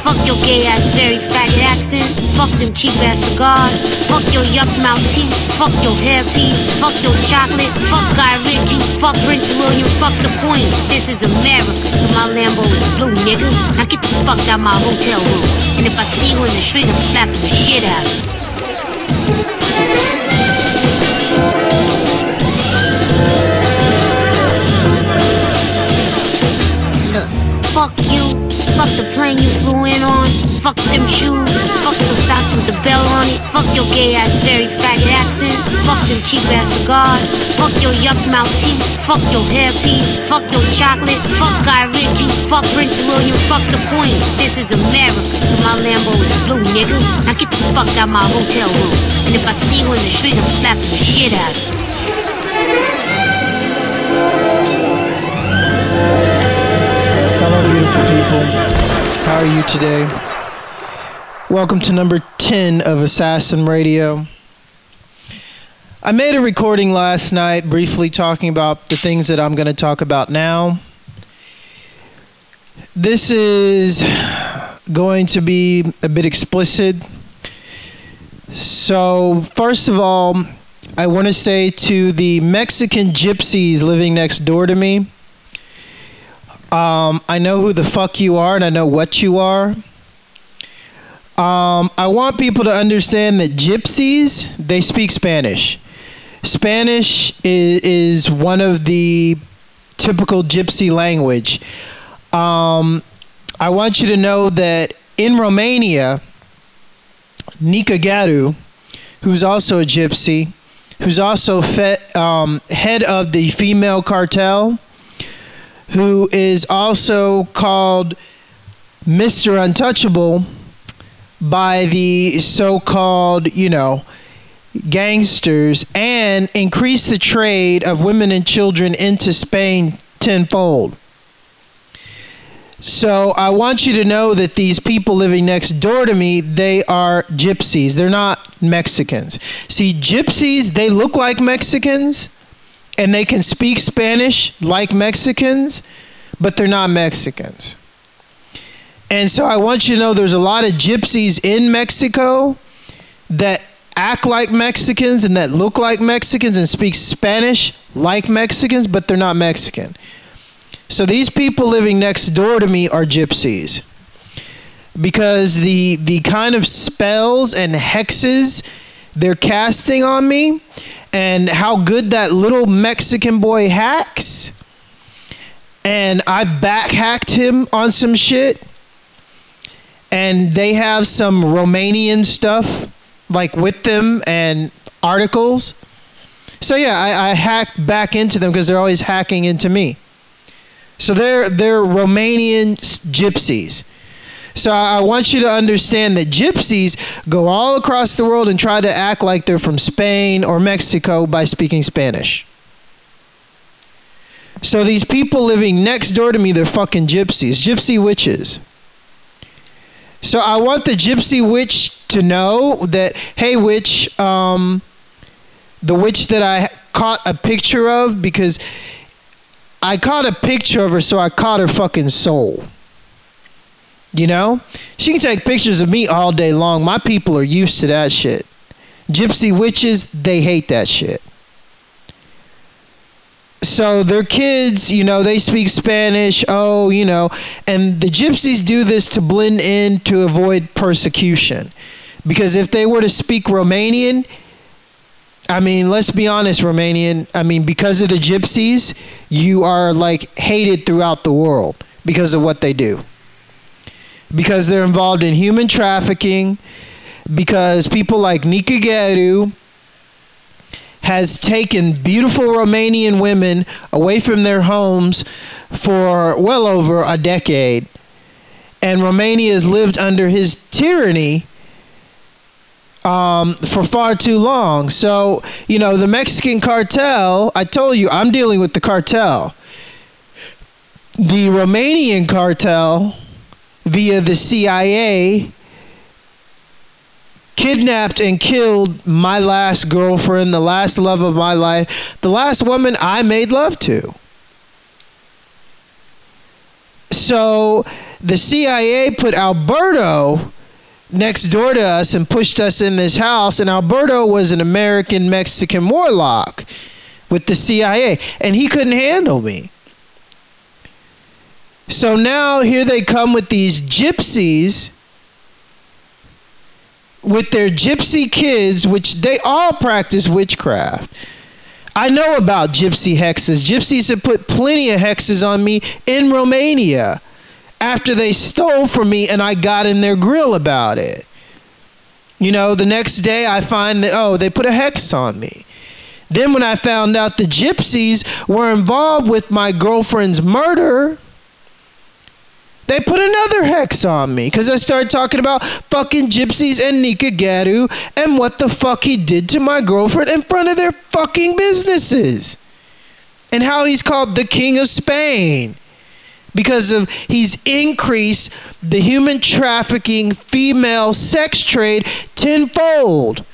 Fuck your gay ass, very faggot accent. Fuck them cheap ass cigars. Fuck your yuck mouth teeth. Fuck your hairpiece. Fuck your chocolate. Fuck Guy Ritchie. Fuck Prince William. Fuck the Queen. This is America. So my Lambo is blue, nigga. Now get the fuck out my hotel room. And if I see you in the street, I'm slapping the shit out of you. Look, fuck you. Fuck the plane you flew in on. Fuck them shoes. Fuck those socks with the bell on it. Fuck your gay ass, very faggot accent. Fuck them cheap ass cigars. Fuck your yuck mouth teeth. Fuck your hairpiece. Fuck your chocolate. Fuck Guy Ritchie. Fuck Prince William. Fuck the Queen. This is America. So my Lambo is blue, nigga. Now get the fuck out my hotel room. And if I see you in the street, I'm slapping the shit out of you. Hello, beautiful people. How are you today? Welcome to number 10 of Assassin Radio. I made a recording last night briefly talking about the things that I'm going to talk about now. This is going to be a bit explicit. So, first of all, I want to say to the Mexican gypsies living next door to me, I know who the fuck you are and I know what you are. I want people to understand that gypsies, they speak Spanish. Spanish is one of the typical gypsy language. I want you to know that in Romania, Nicu Gheara, who's also a gypsy, who's also head of the female cartel, who is also called Mr. Untouchable by the so-called, gangsters, and increased the trade of women and children into Spain tenfold. So I want you to know that these people living next door to me, they are gypsies. They're not Mexicans. See, gypsies, they look like Mexicans, and they can speak Spanish like Mexicans, but they're not Mexicans. And so I want you to know there's a lot of gypsies in Mexico that act like Mexicans and that look like Mexicans and speak Spanish like Mexicans, but they're not Mexican. So these people living next door to me are gypsies. Because the kind of spells and hexes they're casting on me, and how good that little Mexican boy hacks, and I back hacked him on some shit, and they have some Romanian stuff like with them and articles. So yeah, I hacked back into them because they're always hacking into me. So they're Romanian gypsies. So I want you to understand that gypsies go all across the world and try to act like they're from Spain or Mexico by speaking Spanish. So these people living next door to me, they're fucking gypsies, gypsy witches. So I want the gypsy witch to know that, hey witch, the witch that I caught a picture of, because I caught a picture of her, so I caught her fucking soul. You know? She can take pictures of me all day long. My people are used to that shit. Gypsy witches, they hate that shit. So their kids, they speak Spanish, and the gypsies do this to blend in to avoid persecution. Because if they were to speak Romanian, let's be honest, Romanian, because of the gypsies, you are hated throughout the world because of what they do. Because they're involved in human trafficking, because people like Nicu Gheara has taken beautiful Romanian women away from their homes for well over a decade. And Romania has lived under his tyranny for far too long. So, the Mexican cartel, I told you, I'm dealing with the cartel. The Romanian cartel, via the CIA, kidnapped and killed my last girlfriend, the last love of my life, the last woman I made love to. So the CIA put Alberto next door to us and pushed us in this house, and Alberto was an American Mexican warlock with the CIA, and he couldn't handle me. So now here they come with these gypsies with their gypsy kids, which they all practice witchcraft. I know about gypsy hexes. Gypsies have put plenty of hexes on me in Romania after they stole from me and I got in their grill about it. You know, the next day I find that, oh, they put a hex on me. Then when I found out the gypsies were involved with my girlfriend's murder, they put another hex on me because I started talking about fucking gypsies and Nicu Gheara and what the fuck he did to my girlfriend in front of their fucking businesses. And how he's called the King of Spain because of he's increased the human trafficking female sex trade tenfold.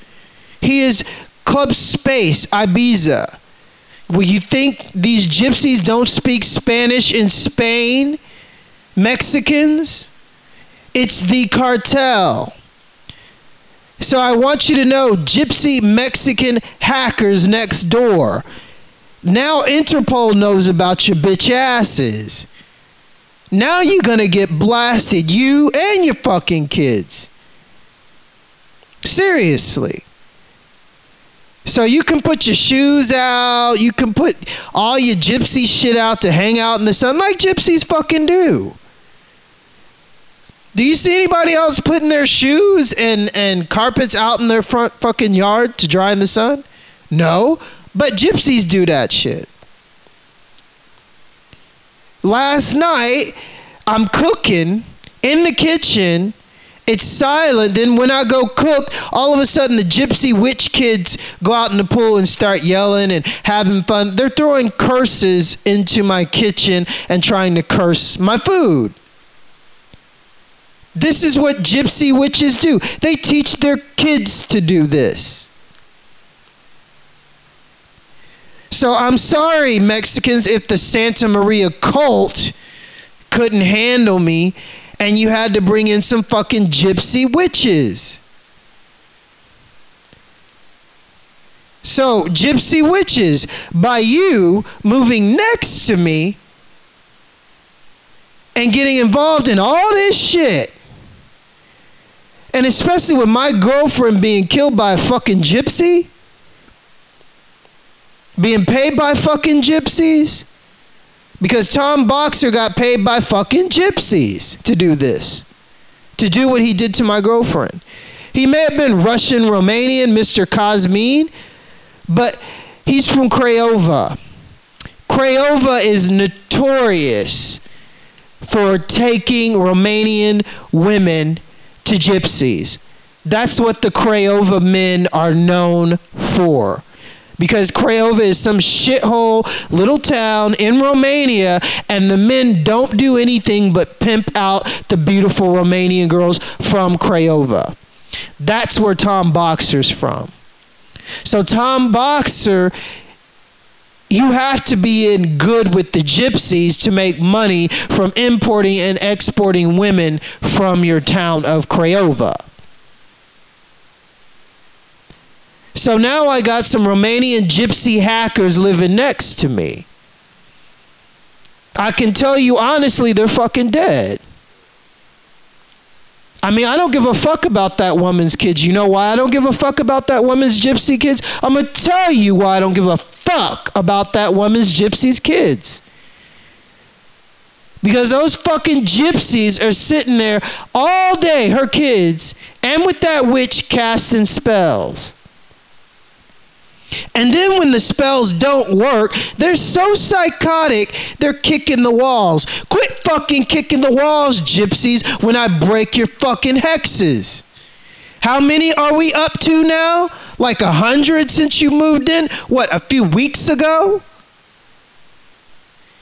He is Club Space Ibiza. Well, you think these gypsies don't speak Spanish in Spain? Mexicans? It's the cartel. So I want you to know, gypsy Mexican hackers next door. Now Interpol knows about your bitch asses. Now you're gonna get blasted, you and your fucking kids. Seriously. So you can put your shoes out, you can put all your gypsy shit out to hang out in the sun like gypsies fucking do. Do you see anybody else putting their shoes and carpets out in their front fucking yard to dry in the sun? No, but gypsies do that shit. Last night, I'm cooking in the kitchen. It's silent. Then when I go cook, all of a sudden the gypsy witch kids go out in the pool and start yelling and having fun. They're throwing curses into my kitchen and trying to curse my food. This is what gypsy witches do. They teach their kids to do this. So I'm sorry, Mexicans, if the Santa Maria cult couldn't handle me and you had to bring in some fucking gypsy witches. So, gypsy witches, by you moving next to me and getting involved in all this shit, and especially with my girlfriend being killed by a fucking gypsy, being paid by fucking gypsies, because Tom Boxer got paid by fucking gypsies to do this, to do what he did to my girlfriend. He may have been Russian, Romanian, Mr. Kazmin, but he's from Craiova. Craiova is notorious for taking Romanian women to gypsies. That's what the Craiova men are known for. Because Craiova is some shithole little town in Romania, and the men don't do anything but pimp out the beautiful Romanian girls from Craiova. That's where Tom Boxer's from. So Tom Boxer, you have to be in good with the gypsies to make money from importing and exporting women from your town of Craiova. So now I got some Romanian gypsy hackers living next to me. I can tell you honestly, they're fucking dead. I mean, I don't give a fuck about that woman's kids. You know why I don't give a fuck about that woman's gypsy kids? I'm going to tell you why I don't give a fuck about that woman's gypsy's kids. Because those fucking gypsies are sitting there all day, her kids, and with that witch casting spells. And then when the spells don't work, they're so psychotic, they're kicking the walls. Quit fucking kicking the walls, gypsies, when I break your fucking hexes. How many are we up to now? Like 100 since you moved in? What, a few weeks ago?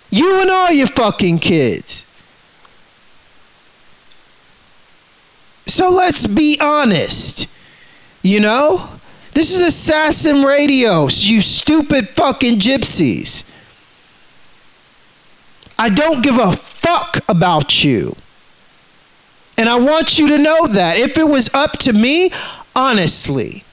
You and all your fucking kids. So let's be honest, you know? This is Assassin Radio, you stupid fucking gypsies. I don't give a fuck about you. And I want you to know that. If it was up to me, honestly,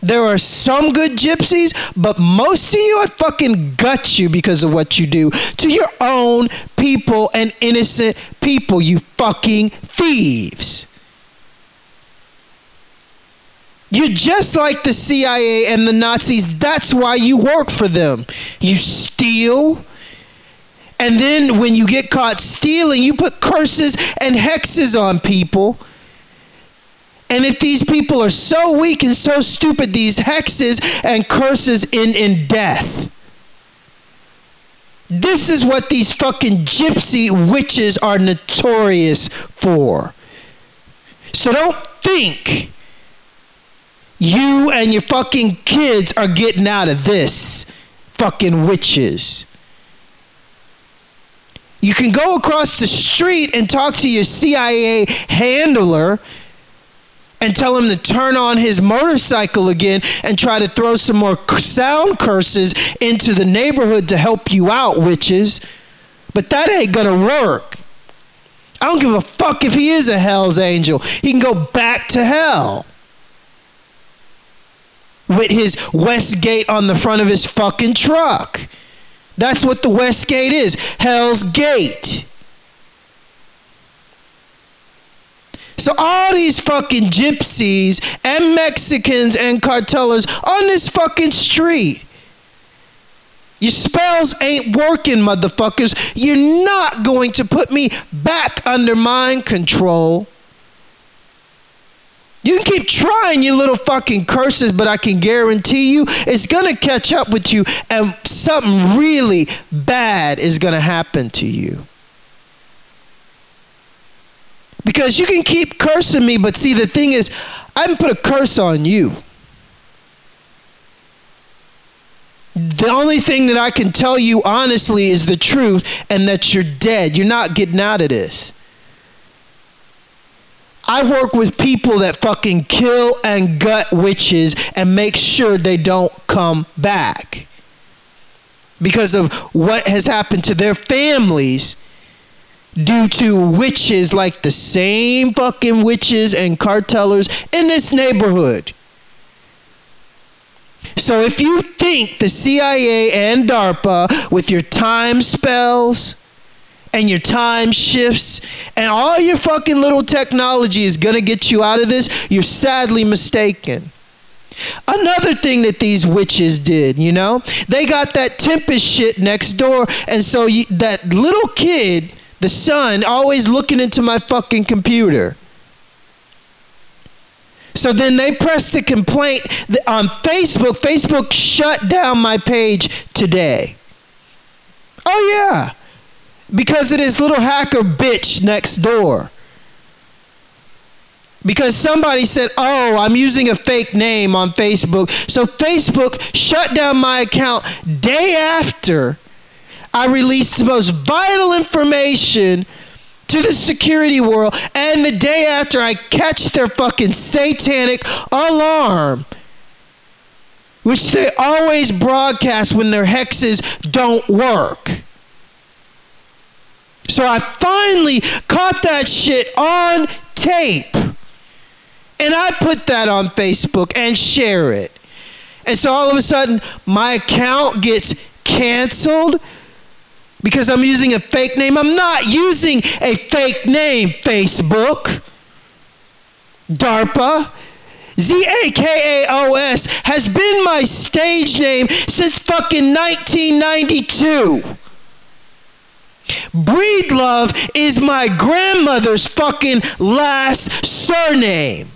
there are some good gypsies, but most of you, I'd fucking gut you because of what you do to your own people and innocent people, you fucking thieves. You're just like the CIA and the Nazis. That's why you work for them. You steal. And then when you get caught stealing, you put curses and hexes on people. And if these people are so weak and so stupid, these hexes and curses end in death. This is what these fucking gypsy witches are notorious for. So don't think you and your fucking kids are getting out of this, fucking witches. You can go across the street and talk to your CIA handler and tell him to turn on his motorcycle again and try to throw some more sound curses into the neighborhood to help you out, witches. But that ain't gonna work. I don't give a fuck if he is a Hell's Angel. He can go back to hell with his Westgate on the front of his fucking truck. That's what the Westgate is, Hell's Gate. So all these fucking gypsies and Mexicans and cartellers on this fucking street, your spells ain't working, motherfuckers. You're not going to put me back under mind control. You can keep trying your little fucking curses, but I can guarantee you it's gonna catch up with you and something really bad is gonna happen to you. Because you can keep cursing me, but see, the thing is, I haven't put a curse on you. The only thing that I can tell you honestly is the truth, and that you're dead. You're not getting out of this. I work with people that fucking kill and gut witches and make sure they don't come back because of what has happened to their families due to witches like the same fucking witches and cartellers in this neighborhood. So if you think the CIA and Darpa with your time spells and your time shifts and all your fucking little technology is gonna get you out of this, you're sadly mistaken. Another thing that these witches did, you know, they got that Tempest shit next door, and so that little kid, the son, always looking into my fucking computer. So then they pressed the complaint on Facebook. Facebook shut down my page today. Oh yeah. Because of this little hacker bitch next door. Because somebody said, oh, I'm using a fake name on Facebook. So Facebook shut down my account day after I released the most vital information to the security world, and the day after I catch their fucking satanic alarm, which they always broadcast when their hexes don't work. So I finally caught that shit on tape. And I put that on Facebook and share it. And so all of a sudden, my account gets canceled because I'm using a fake name. I'm not using a fake name, Facebook. Darpa. ZAKAOS has been my stage name since fucking 1992. Breedlove is my grandmother's fucking last surname.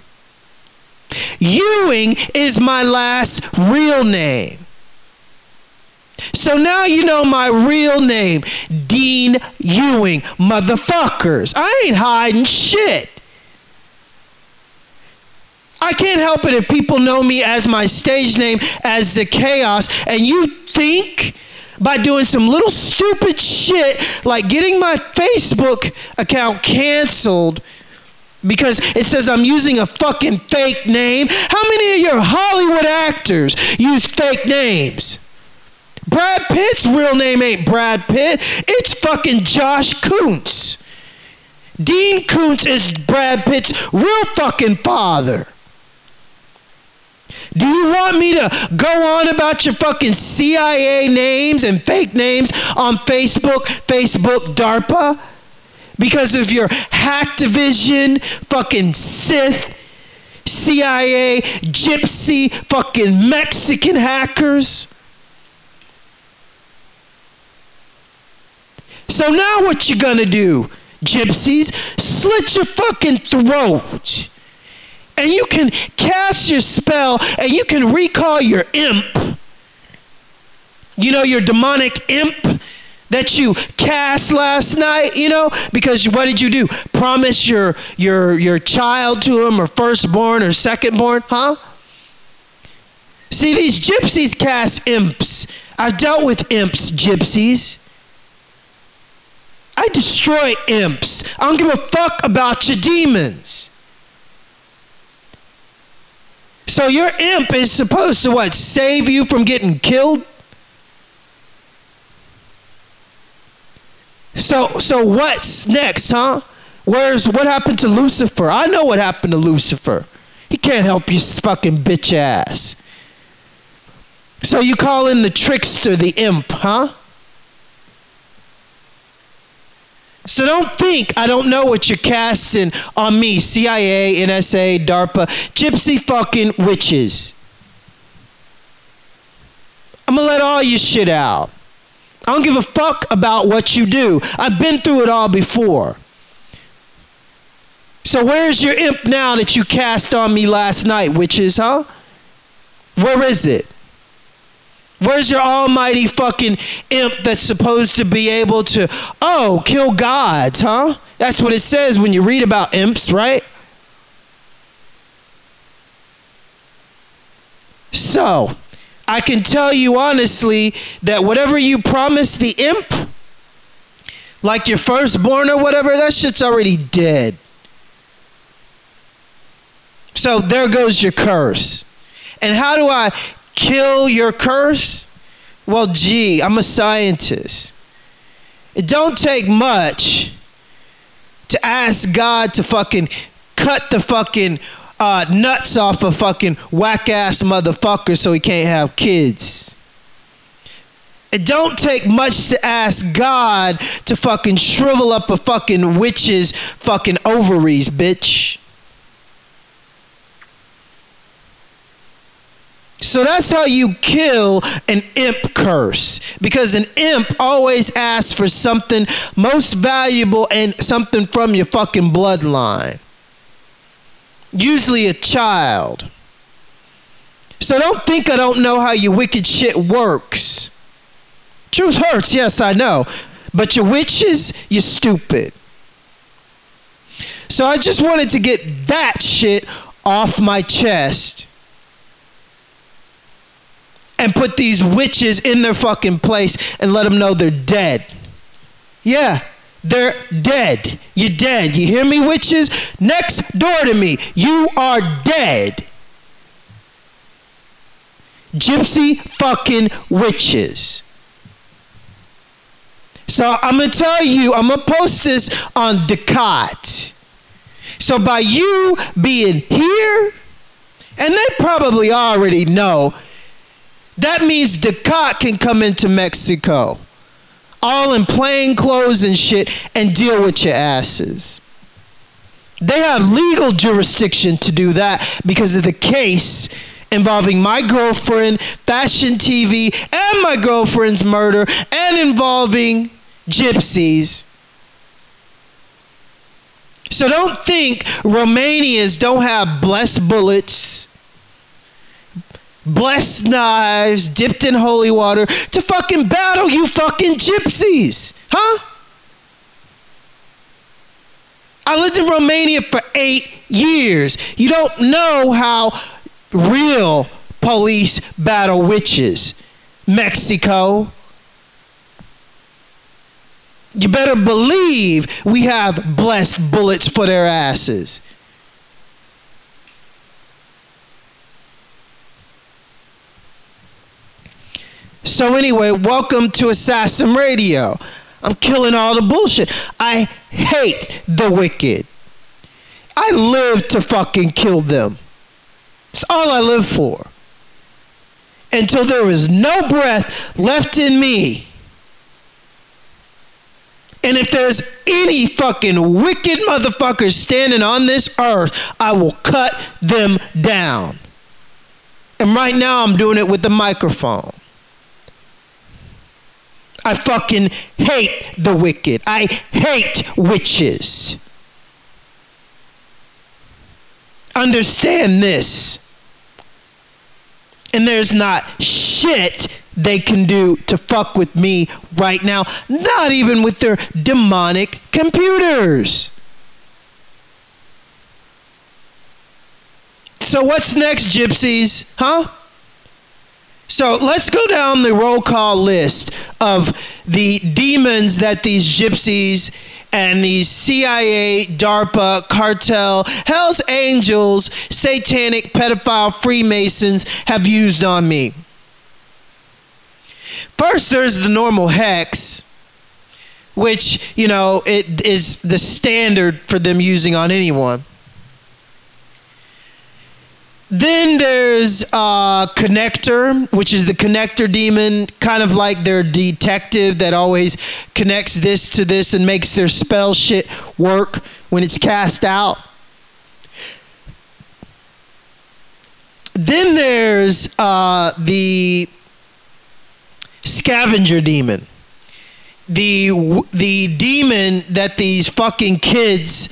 Ewing is my last real name. So now you know my real name, Dean Ewing, motherfuckers. I ain't hiding shit. I can't help it if people know me as my stage name as the Chaos, and you think by doing some little stupid shit like getting my Facebook account canceled because it says I'm using a fucking fake name. How many of your Hollywood actors use fake names? Brad Pitt's real name ain't Brad Pitt. It's fucking Josh Kuntz. Dean Koontz is Brad Pitt's real fucking father. Do you want me to go on about your fucking CIA names and fake names on Facebook, Darpa? Because of your Hacktivision, fucking Sith, CIA, Gypsy, fucking Mexican hackers? So now what you gonna do, Gypsies? Slit your fucking throat. And you can cast your spell and you can recall your imp. You know, your demonic imp that you cast last night, you know? Because what did you do? Promise your child to him, or firstborn or secondborn, huh? See, these gypsies cast imps. I've dealt with imps, gypsies. I destroy imps. I don't give a fuck about your demons. So your imp is supposed to what? Save you from getting killed? So what's next, huh? What happened to Lucifer? I know what happened to Lucifer. He can't help you fucking bitch ass. So you call in the trickster the imp, huh? So don't think I don't know what you're casting on me, CIA, NSA, Darpa, gypsy fucking witches. I'm gonna let all your shit out. I don't give a fuck about what you do. I've been through it all before. So where's your imp now that you cast on me last night, witches, huh? Where is it? Where's your almighty fucking imp that's supposed to be able to, kill gods, huh? That's what it says when you read about imps, right? So, I can tell you honestly that whatever you promised the imp, like your firstborn or whatever, that shit's already dead. So there goes your curse. And how do I kill your curse? Well, gee, I'm a scientist. It don't take much to ask God to fucking cut the fucking nuts off a fucking whack-ass motherfucker so he can't have kids. It don't take much to ask God to fucking shrivel up a fucking witch's fucking ovaries, bitch. So that's how you kill an imp curse. Because an imp always asks for something most valuable and something from your fucking bloodline. Usually a child. So don't think I don't know how your wicked shit works. Truth hurts, yes, I know. But your witches, you're stupid. So I just wanted to get that shit off my chest. And put these witches in their fucking place and let them know they're dead. Yeah, they're dead. You're dead. You hear me, witches? Next door to me, you are dead. Gypsy fucking witches. So I'm going to tell you, I'm going to post this on Decat. So by you being here, and they probably already know, that means Decat can come into Mexico, all in plain clothes and shit, and deal with your asses. They have legal jurisdiction to do that because of the case involving my girlfriend, Fashion TV, and my girlfriend's murder, and involving gypsies. So don't think Romanians don't have blessed bullets, blessed knives, dipped in holy water to fucking battle you fucking gypsies, huh? I lived in Romania for 8 years. You don't know how real police battle witches. Mexico. You better believe we have blessed bullets for their asses. So anyway, welcome to Assassin Radio. I'm killing all the bullshit. I hate the wicked. I live to fucking kill them. It's all I live for. Until there is no breath left in me. And if there's any fucking wicked motherfuckers standing on this earth, I will cut them down. And right now I'm doing it with the microphone. I fucking hate the wicked. I hate witches. Understand this. And there's not shit they can do to fuck with me right now. Not even with their demonic computers. So what's next, gypsies? Huh? So let's go down the roll call list of the demons that these gypsies and these CIA, Darpa, cartel, Hell's Angels, satanic, pedophile, Freemasons have used on me. First, there's the normal hex, which, you know, it is the standard for them using on anyone. Then there's Connector, which is the connector demon, kind of like their detective that always connects this to this and makes their spell shit work when it's cast out. Then there's the Scavenger demon. The demon that these fucking kids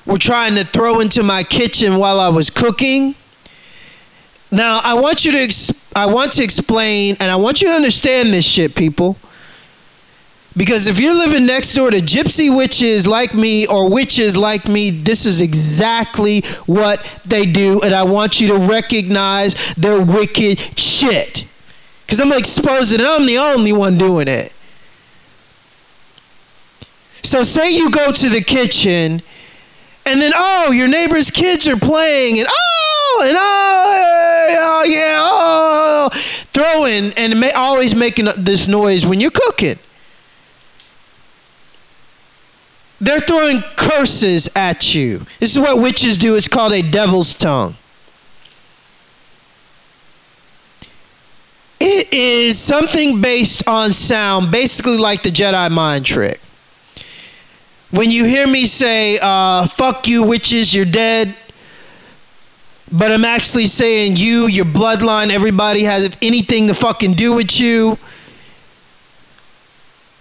were trying to throw into my kitchen while I was cooking. Now, I want to explain, and I want you to understand this shit, people. Because if you're living next door to gypsy witches like me or witches like me, this is exactly what they do, and I want you to recognize their wicked shit. Because I'm exposing it, I'm the only one doing it. So say you go to the kitchen, and then, oh, your neighbor's kids are playing, and throwing and always making this noise when you're cooking. They're throwing curses at you. This is what witches do. It's called a devil's tongue. It is something based on sound, basically like the Jedi mind trick. When you hear me say, fuck you witches, you're dead, but I'm actually saying you, your bloodline, everybody has anything to fucking do with you,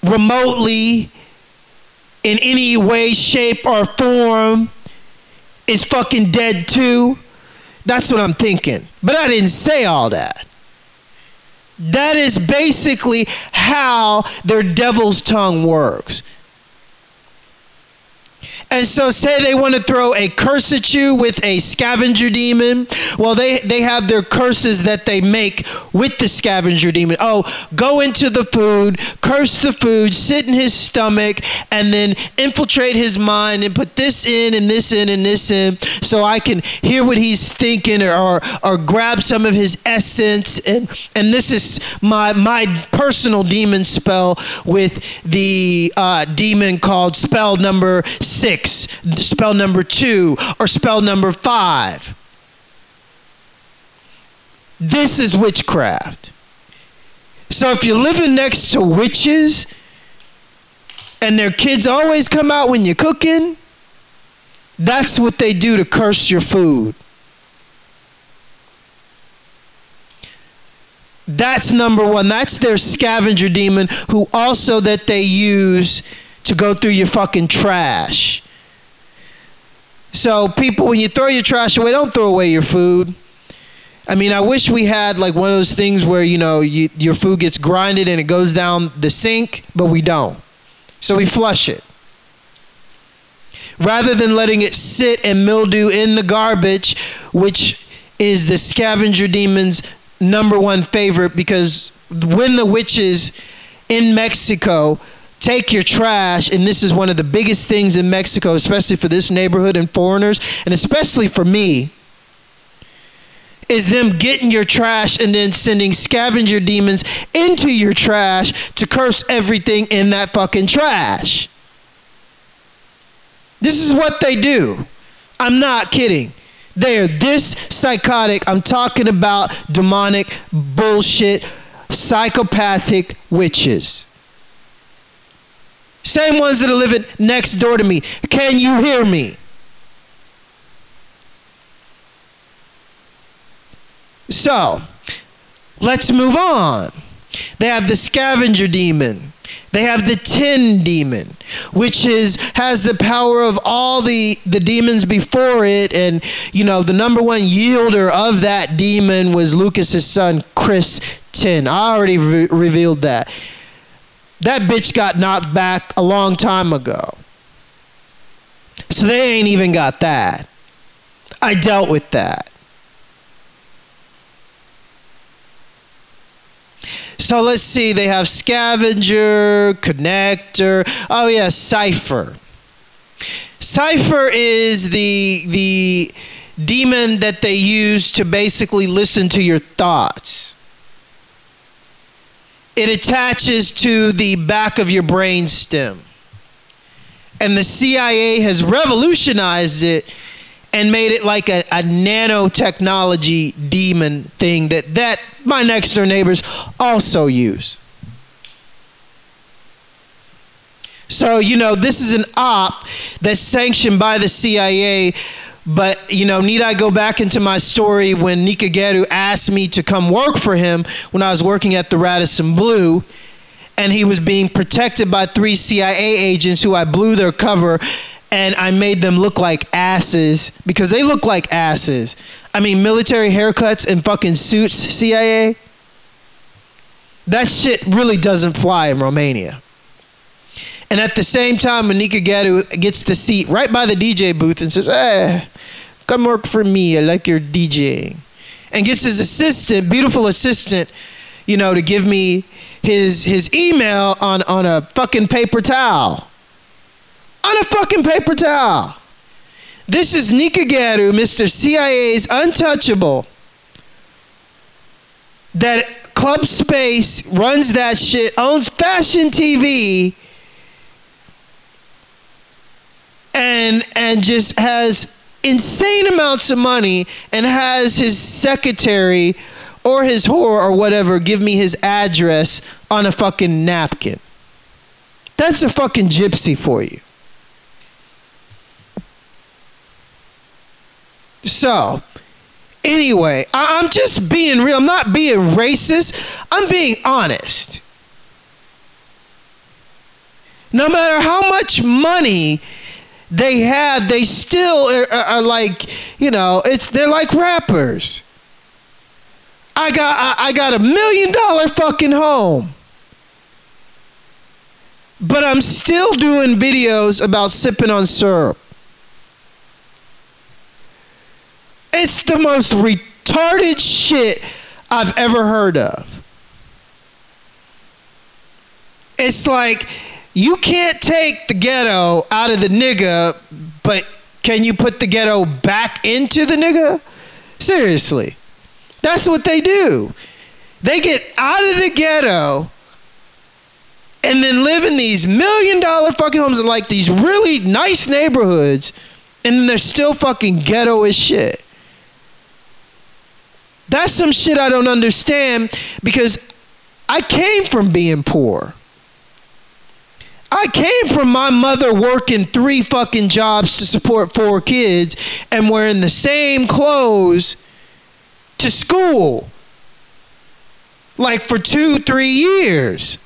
remotely, in any way, shape, or form, is fucking dead too. That's what I'm thinking. But I didn't say all that. That is basically how their devil's tongue works. And so say they want to throw a curse at you with a scavenger demon. Well, they have their curses that they make with the scavenger demon. Oh, go into the food, curse the food, sit in his stomach, and then infiltrate his mind and put this in and this in and this in so I can hear what he's thinking or grab some of his essence. And this is my personal demon spell with the demon called spell number 6. Spell number 2 or spell number 5. This is witchcraft. So if you're living next to witches and their kids always come out when you're cooking, that's what they do to curse your food. That's number 1. That's their scavenger demon, who also that they use to go through your fucking trash. So people, when you throw your trash away, don't throw away your food. I mean, I wish we had like one of those things where, you know, your food gets grinded and it goes down the sink, but we don't. So we flush it. Rather than letting it sit and mildew in the garbage, which is the scavenger demon's number 1 favorite, because when the witches in Mexico take your trash, and this is one of the biggest things in Mexico, especially for this neighborhood and foreigners, and especially for me, is them getting your trash and then sending scavenger demons into your trash to curse everything in that fucking trash. This is what they do. I'm not kidding. They are this psychotic. I'm talking about demonic bullshit, psychopathic witches. Same ones that are living next door to me. Can you hear me? So, let's move on. They have the scavenger demon. They have the tin demon, which has the power of all the demons before it. And, you know, the number one yielder of that demon was Lucas's son, Chris Tin. I already revealed that. That bitch got knocked back a long time ago. So they ain't even got that. I dealt with that. So let's see, they have scavenger, connector. Oh yeah, cipher. Cipher is the demon that they use to basically listen to your thoughts. It attaches to the back of your brain stem. And the CIA has revolutionized it and made it like a nanotechnology demon thing that my next door neighbors also use. So, you know, this is an op that's sanctioned by the CIA. But, you know, need I go back into my story when Nicu Gheara asked me to come work for him when I was working at the Radisson Blu, and he was being protected by 3 CIA agents who I blew their cover, and I made them look like asses, because they look like asses. I mean, military haircuts and fucking suits, CIA. That shit really doesn't fly in Romania. And at the same time, when Nicu Gheara gets the seat right by the DJ booth and says, "Hey, come work for me, I like your DJing," and gets his assistant, beautiful assistant, you know, to give me his email on a fucking paper towel. On a fucking paper towel. This is Nicu Gheara, Mr. CIA's untouchable, that Club Space runs that shit, owns Fashion TV, and just has insane amounts of money, and has his secretary or his whore or whatever give me his address on a fucking napkin. That's a fucking gypsy for you. So, anyway, I'm just being real. I'm not being racist. I'm being honest. No matter how much money they have, they still are like, you know, they're like rappers. I got $1 million fucking home, but I'm still doing videos about sipping on syrup. It's the most retarded shit I've ever heard of. It's like, you can't take the ghetto out of the nigga, but can you put the ghetto back into the nigga? Seriously. That's what they do. They get out of the ghetto and then live in these $1 million fucking homes in like these really nice neighborhoods, and then they're still fucking ghetto as shit. That's some shit I don't understand, because I came from being poor. I came from my mother working 3 fucking jobs to support 4 kids and wearing the same clothes to school, like for 2-3 years.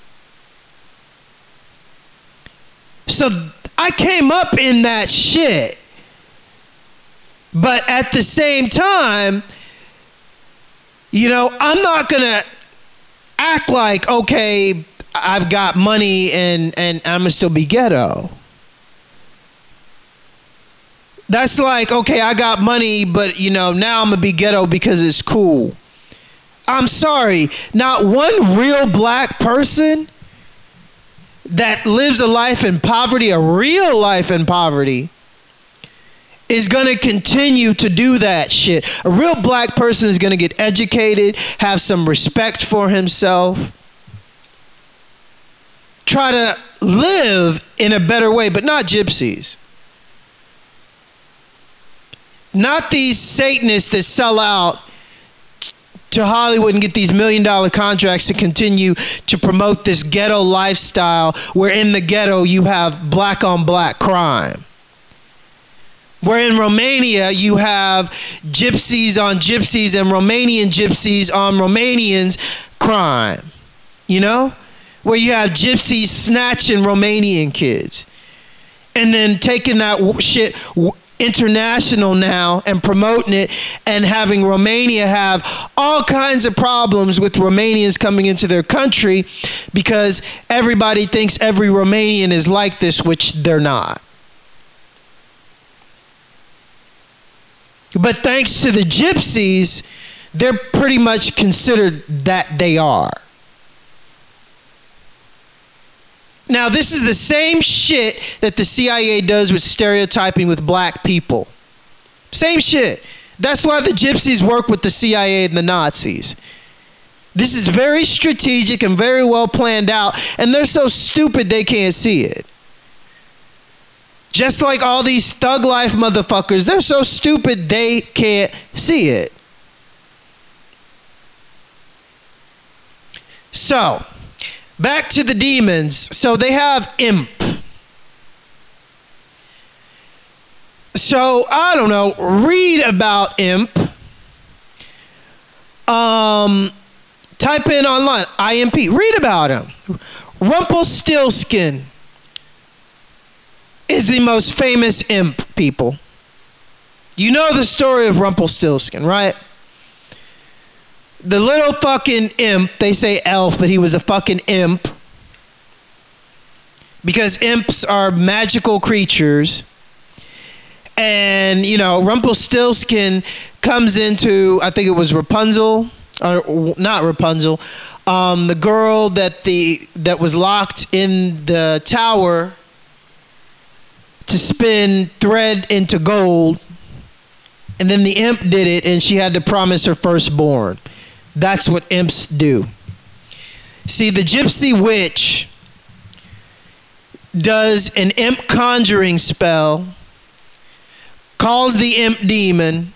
So I came up in that shit. But at the same time, you know, I'm not gonna act like, okay, I've got money and I'm gonna still be ghetto. That's like, okay, I got money, but you know, now I'm gonna be ghetto because it's cool. I'm sorry, not one real black person that lives a life in poverty, a real life in poverty, is gonna continue to do that shit. A real black person is gonna get educated, have some respect for himself, try to live in a better way, but not gypsies. Not these Satanists that sell out to Hollywood and get these $1 million contracts to continue to promote this ghetto lifestyle where in the ghetto you have black on black crime. Where in Romania you have gypsies on gypsies and Romanian gypsies on Romanians crime. You know? Where you have gypsies snatching Romanian kids. And then taking that shit international now and promoting it and having Romania have all kinds of problems with Romanians coming into their country because everybody thinks every Romanian is like this, which they're not. But thanks to the gypsies, they're pretty much considered that they are. Now, this is the same shit that the CIA does with stereotyping with black people. Same shit. That's why the gypsies work with the CIA and the Nazis. This is very strategic and very well planned out, and they're so stupid they can't see it. Just like all these thug life motherfuckers, they're so stupid they can't see it. So, back to the demons. So they have imp. So, I don't know, read about imp. Type in online, IMP, read about him. Rumpelstiltskin is the most famous imp, people. You know the story of Rumpelstiltskin, right? The little fucking imp, they say elf, but he was a fucking imp. Because imps are magical creatures. And, you know, Rumpelstiltskin comes into, I think it was Rapunzel, or not Rapunzel, the girl that was locked in the tower to spin thread into gold. And then the imp did it, and she had to promise her firstborn. That's what imps do. See, the gypsy witch does an imp conjuring spell, calls the imp demon.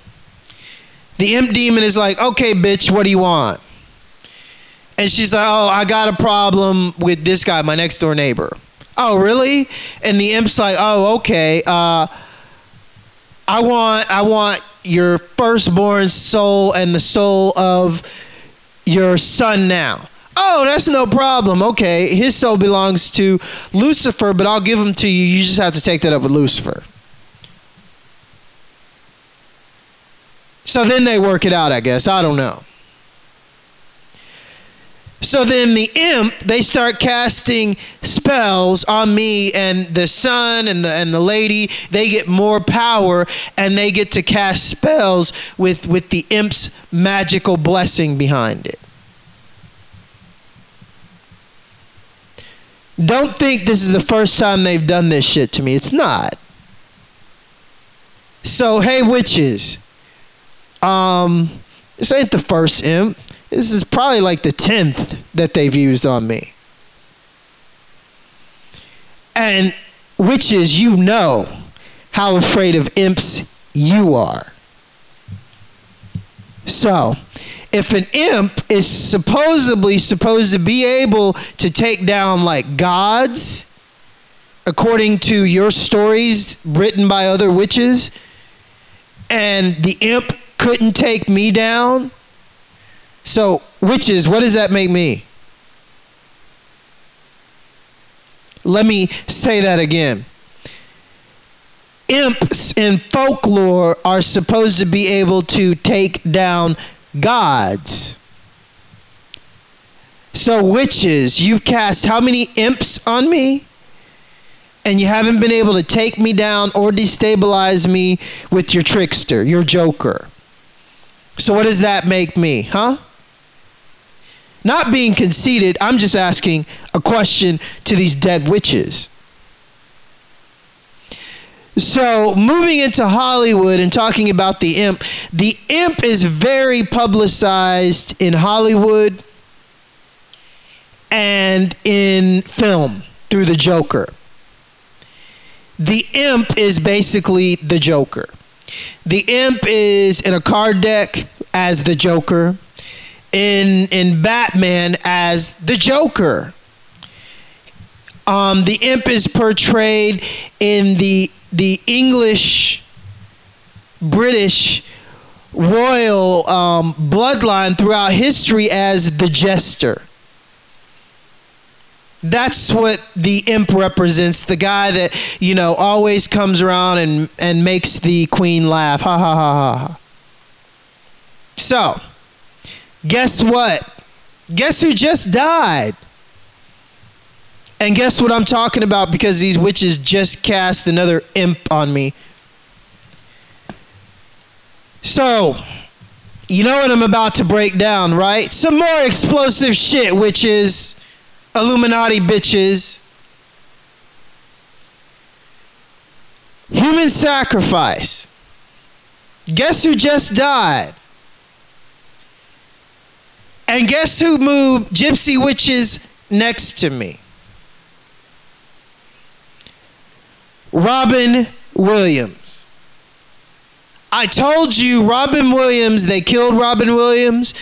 The imp demon is like, okay, bitch, what do you want? And she's like, oh, I got a problem with this guy, my next door neighbor. Oh, really? And the imp's like, oh, okay. I want your firstborn soul and the soul of your son now. Oh, that's no problem. Okay, his soul belongs to Lucifer, but I'll give him to you. You just have to take that up with Lucifer. So then they work it out, I guess. I don't know. So then the imp, they start casting spells on me and the son and the lady. They get more power and they get to cast spells with the imp's magical blessing behind it. Don't think this is the first time they've done this shit to me. It's not. So, hey, witches. This ain't the first imp. This is probably like the 10th that they've used on me. And witches, you know how afraid of imps you are. So, if an imp is supposedly supposed to be able to take down like gods, according to your stories written by other witches, and the imp couldn't take me down, so witches, what does that make me? Let me say that again. Imps in folklore are supposed to be able to take down gods. So witches, you've cast how many imps on me? And you haven't been able to take me down or destabilize me with your trickster, your joker. So what does that make me, huh? Not being conceited, I'm just asking a question to these dead witches. So moving into Hollywood and talking about the imp is very publicized in Hollywood and in film through the Joker. The imp is basically the Joker. The imp is in a card deck as the Joker, in Batman as the Joker. The imp is portrayed in the English, British, royal bloodline throughout history as the jester. That's what the imp represents, the guy that, you know, always comes around and makes the queen laugh. Ha ha ha ha ha. So, guess what? Guess who just died? And guess what I'm talking about, because these witches just cast another imp on me. So, you know what I'm about to break down, right? Some more explosive shit, witches, Illuminati bitches. Human sacrifice. Guess who just died? And guess who moved gypsy witches next to me? Robin Williams. I told you Robin Williams, they killed Robin Williams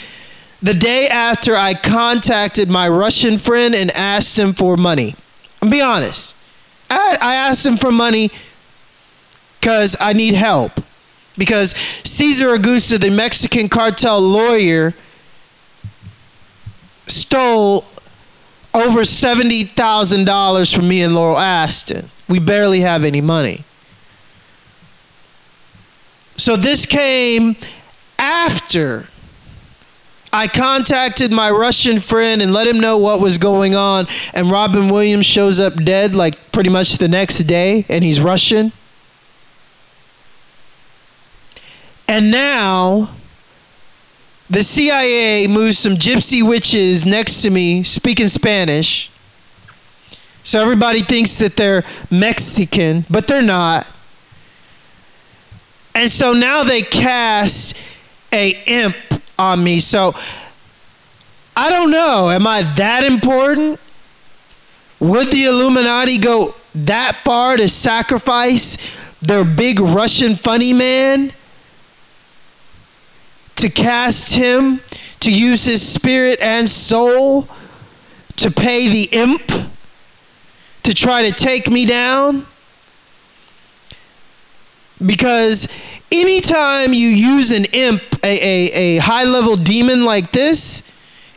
the day after I contacted my Russian friend and asked him for money. I'll be honest. I asked him for money because I need help. Because Cesar Augusta, the Mexican cartel lawyer, stole over $70,000 from me and Laurel Aston. We barely have any money. So this came after I contacted my Russian friend and let him know what was going on, and Robin Williams shows up dead like pretty much the next day, and he's Russian. And now the CIA moves some gypsy witches next to me speaking Spanish. So everybody thinks that they're Mexican, but they're not. And so now they cast a imp on me. So I don't know. Am I that important? Would the Illuminati go that far to sacrifice their big Russian funny man? To cast him, to use his spirit and soul to pay the imp to try to take me down? Because anytime you use an imp, a high-level demon like this,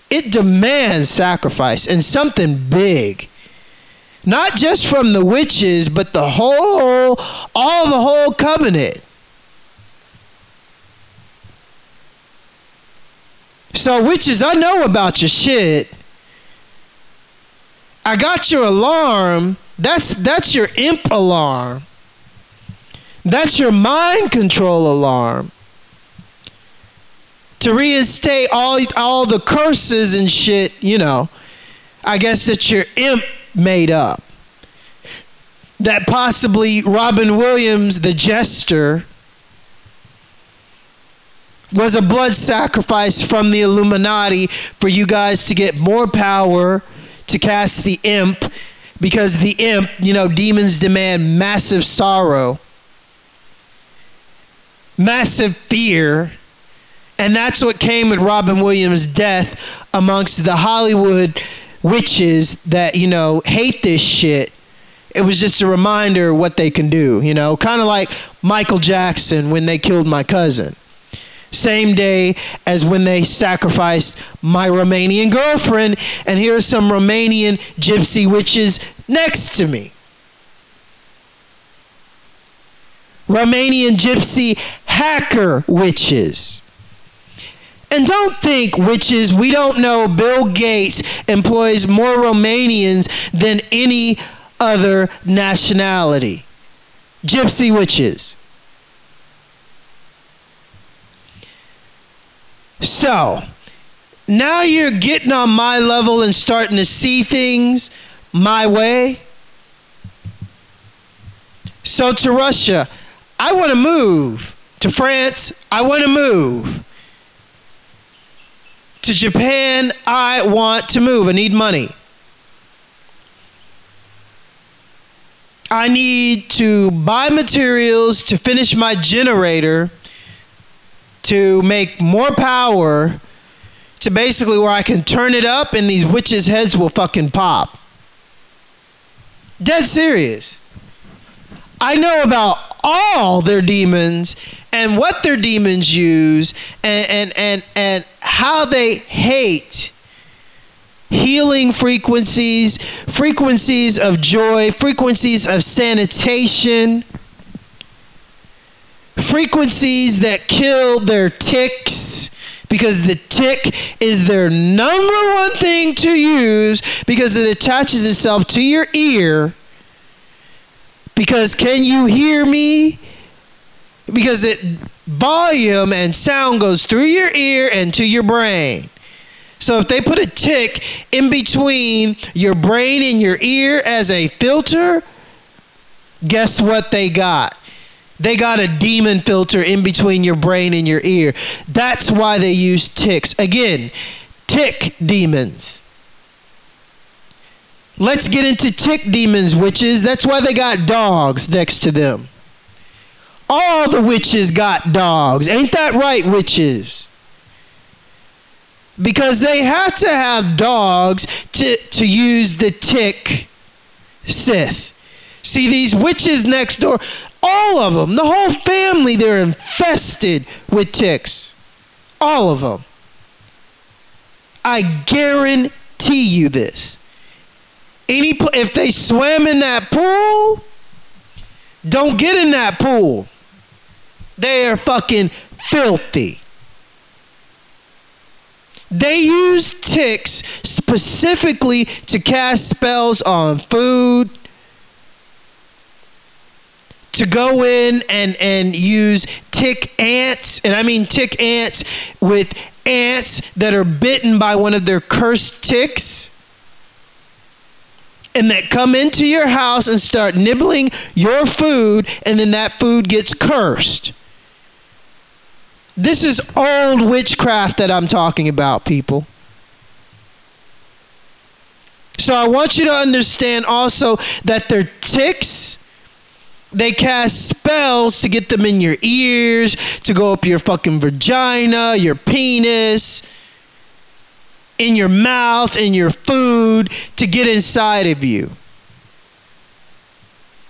it demands sacrifice, and something big. Not just from the witches, but the whole covenant. So witches, I know about your shit. I got your alarm. That's your imp alarm. That's your mind control alarm. To reinstate all the curses and shit, you know, I guess that your imp made up. That possibly Robin Williams, the jester, was a blood sacrifice from the Illuminati for you guys to get more power to cast the imp, because the imp, you know, demons demand massive sorrow, massive fear, and that's what came with Robin Williams' death amongst the Hollywood witches that, you know, hate this shit. It was just a reminder of what they can do, you know, kind of like Michael Jackson when they killed my cousin. Same day as when they sacrificed my Romanian girlfriend, and here are some Romanian gypsy witches next to me. Romanian gypsy hacker witches. And don't think, witches, we don't know Bill Gates employs more Romanians than any other nationality. Gypsy witches. So, now you're getting on my level and starting to see things my way. So to Russia, I want to move. To France, I want to move. To Japan, I want to move. I need money. I need to buy materials to finish my generator to make more power to basically where I can turn it up and these witches' heads will fucking pop. Dead serious. I know about all their demons and what their demons use and how they hate healing frequencies, frequencies of joy, frequencies of sanitation, frequencies that kill their ticks, because the tick is their number one thing to use because it attaches itself to your ear. Because can you hear me? Because volume and sound goes through your ear and to your brain. So if they put a tick in between your brain and your ear as a filter, guess what they got? They got a demon filter in between your brain and your ear. That's why they use ticks. Again, tick demons. Let's get into tick demons, witches. That's why they got dogs next to them. All the witches got dogs. Ain't that right, witches? Because they had to have dogs to use the tick Sith. See, these witches next door, all of them, the whole family, they're infested with ticks. All of them. I guarantee you this. If they swam in that pool, don't get in that pool. They are fucking filthy. They use ticks specifically to cast spells on food, to go in and use tick ants, and I mean tick ants with ants that are bitten by one of their cursed ticks, and that come into your house and start nibbling your food, and then that food gets cursed. This is old witchcraft that I'm talking about, people. So I want you to understand also that their ticks, they cast spells to get them in your ears, to go up your fucking vagina, your penis, in your mouth, in your food, to get inside of you.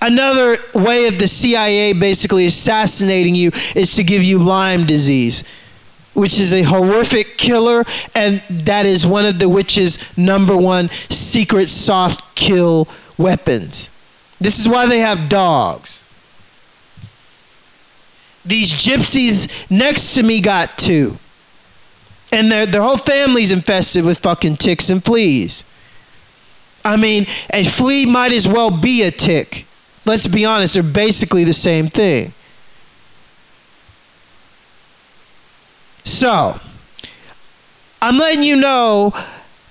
Another way of the CIA basically assassinating you is to give you Lyme disease, which is a horrific killer, and that is one of the witches' number one secret soft kill weapons. This is why they have dogs. These gypsies next to me got two. And their whole family's infested with fucking ticks and fleas. I mean, a flea might as well be a tick. Let's be honest, they're basically the same thing. So, I'm letting you know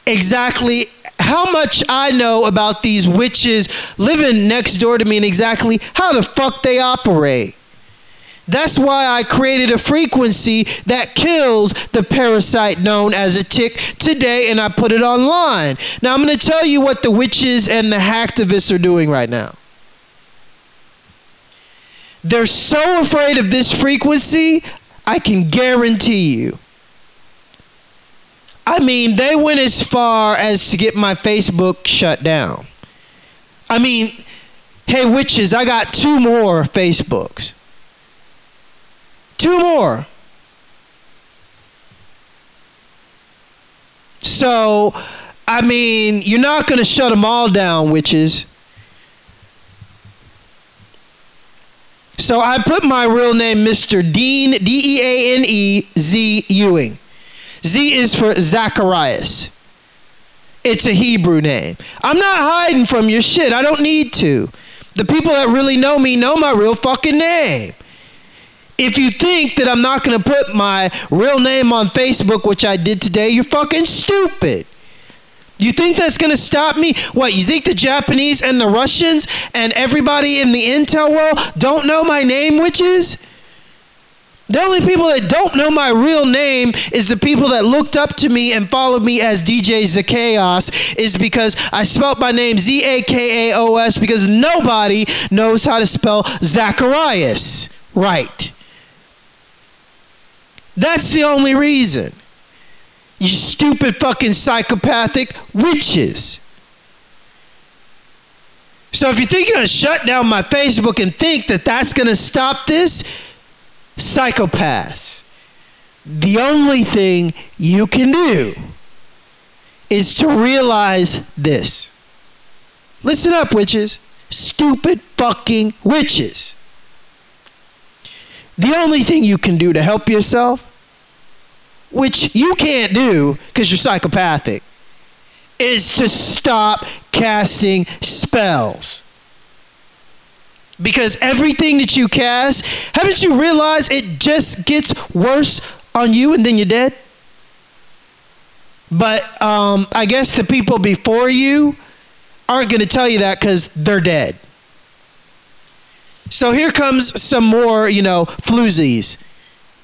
exactly how much I know about these witches living next door to me and exactly how the fuck they operate. That's why I created a frequency that kills the parasite known as a tick today, and I put it online. Now, I'm going to tell you what the witches and the hacktivists are doing right now. They're so afraid of this frequency, I can guarantee you. I mean, they went as far as to get my Facebook shut down. I mean, hey, witches, I got 2 more Facebooks. 2 more. So, I mean, you're not going to shut them all down, witches. So I put my real name, Mr. Dean, D-E-A-N-E-Z Ewing. Z is for Zacharias. It's a Hebrew name. I'm not hiding from your shit. I don't need to. The people that really know me know my real fucking name. If you think that I'm not going to put my real name on Facebook, which I did today, you're fucking stupid. You think that's going to stop me? What, you think the Japanese and the Russians and everybody in the intel world don't know my name, witches? The only people that don't know my real name is the people that looked up to me and followed me as DJ Zacchaeus, is because I spelled my name Zakaos, because nobody knows how to spell Zacharias right. That's the only reason. You stupid fucking psychopathic witches. So if you think you're going to shut down my Facebook and think that that's going to stop this, psychopaths, the only thing you can do is to realize this. Listen up, witches. Stupid fucking witches. The only thing you can do to help yourself, which you can't do because you're psychopathic, is to stop casting spells. Because everything that you cast, haven't you realized it just gets worse on you and then you're dead? But I guess the people before you aren't going to tell you that because they're dead. So here comes some more, floozies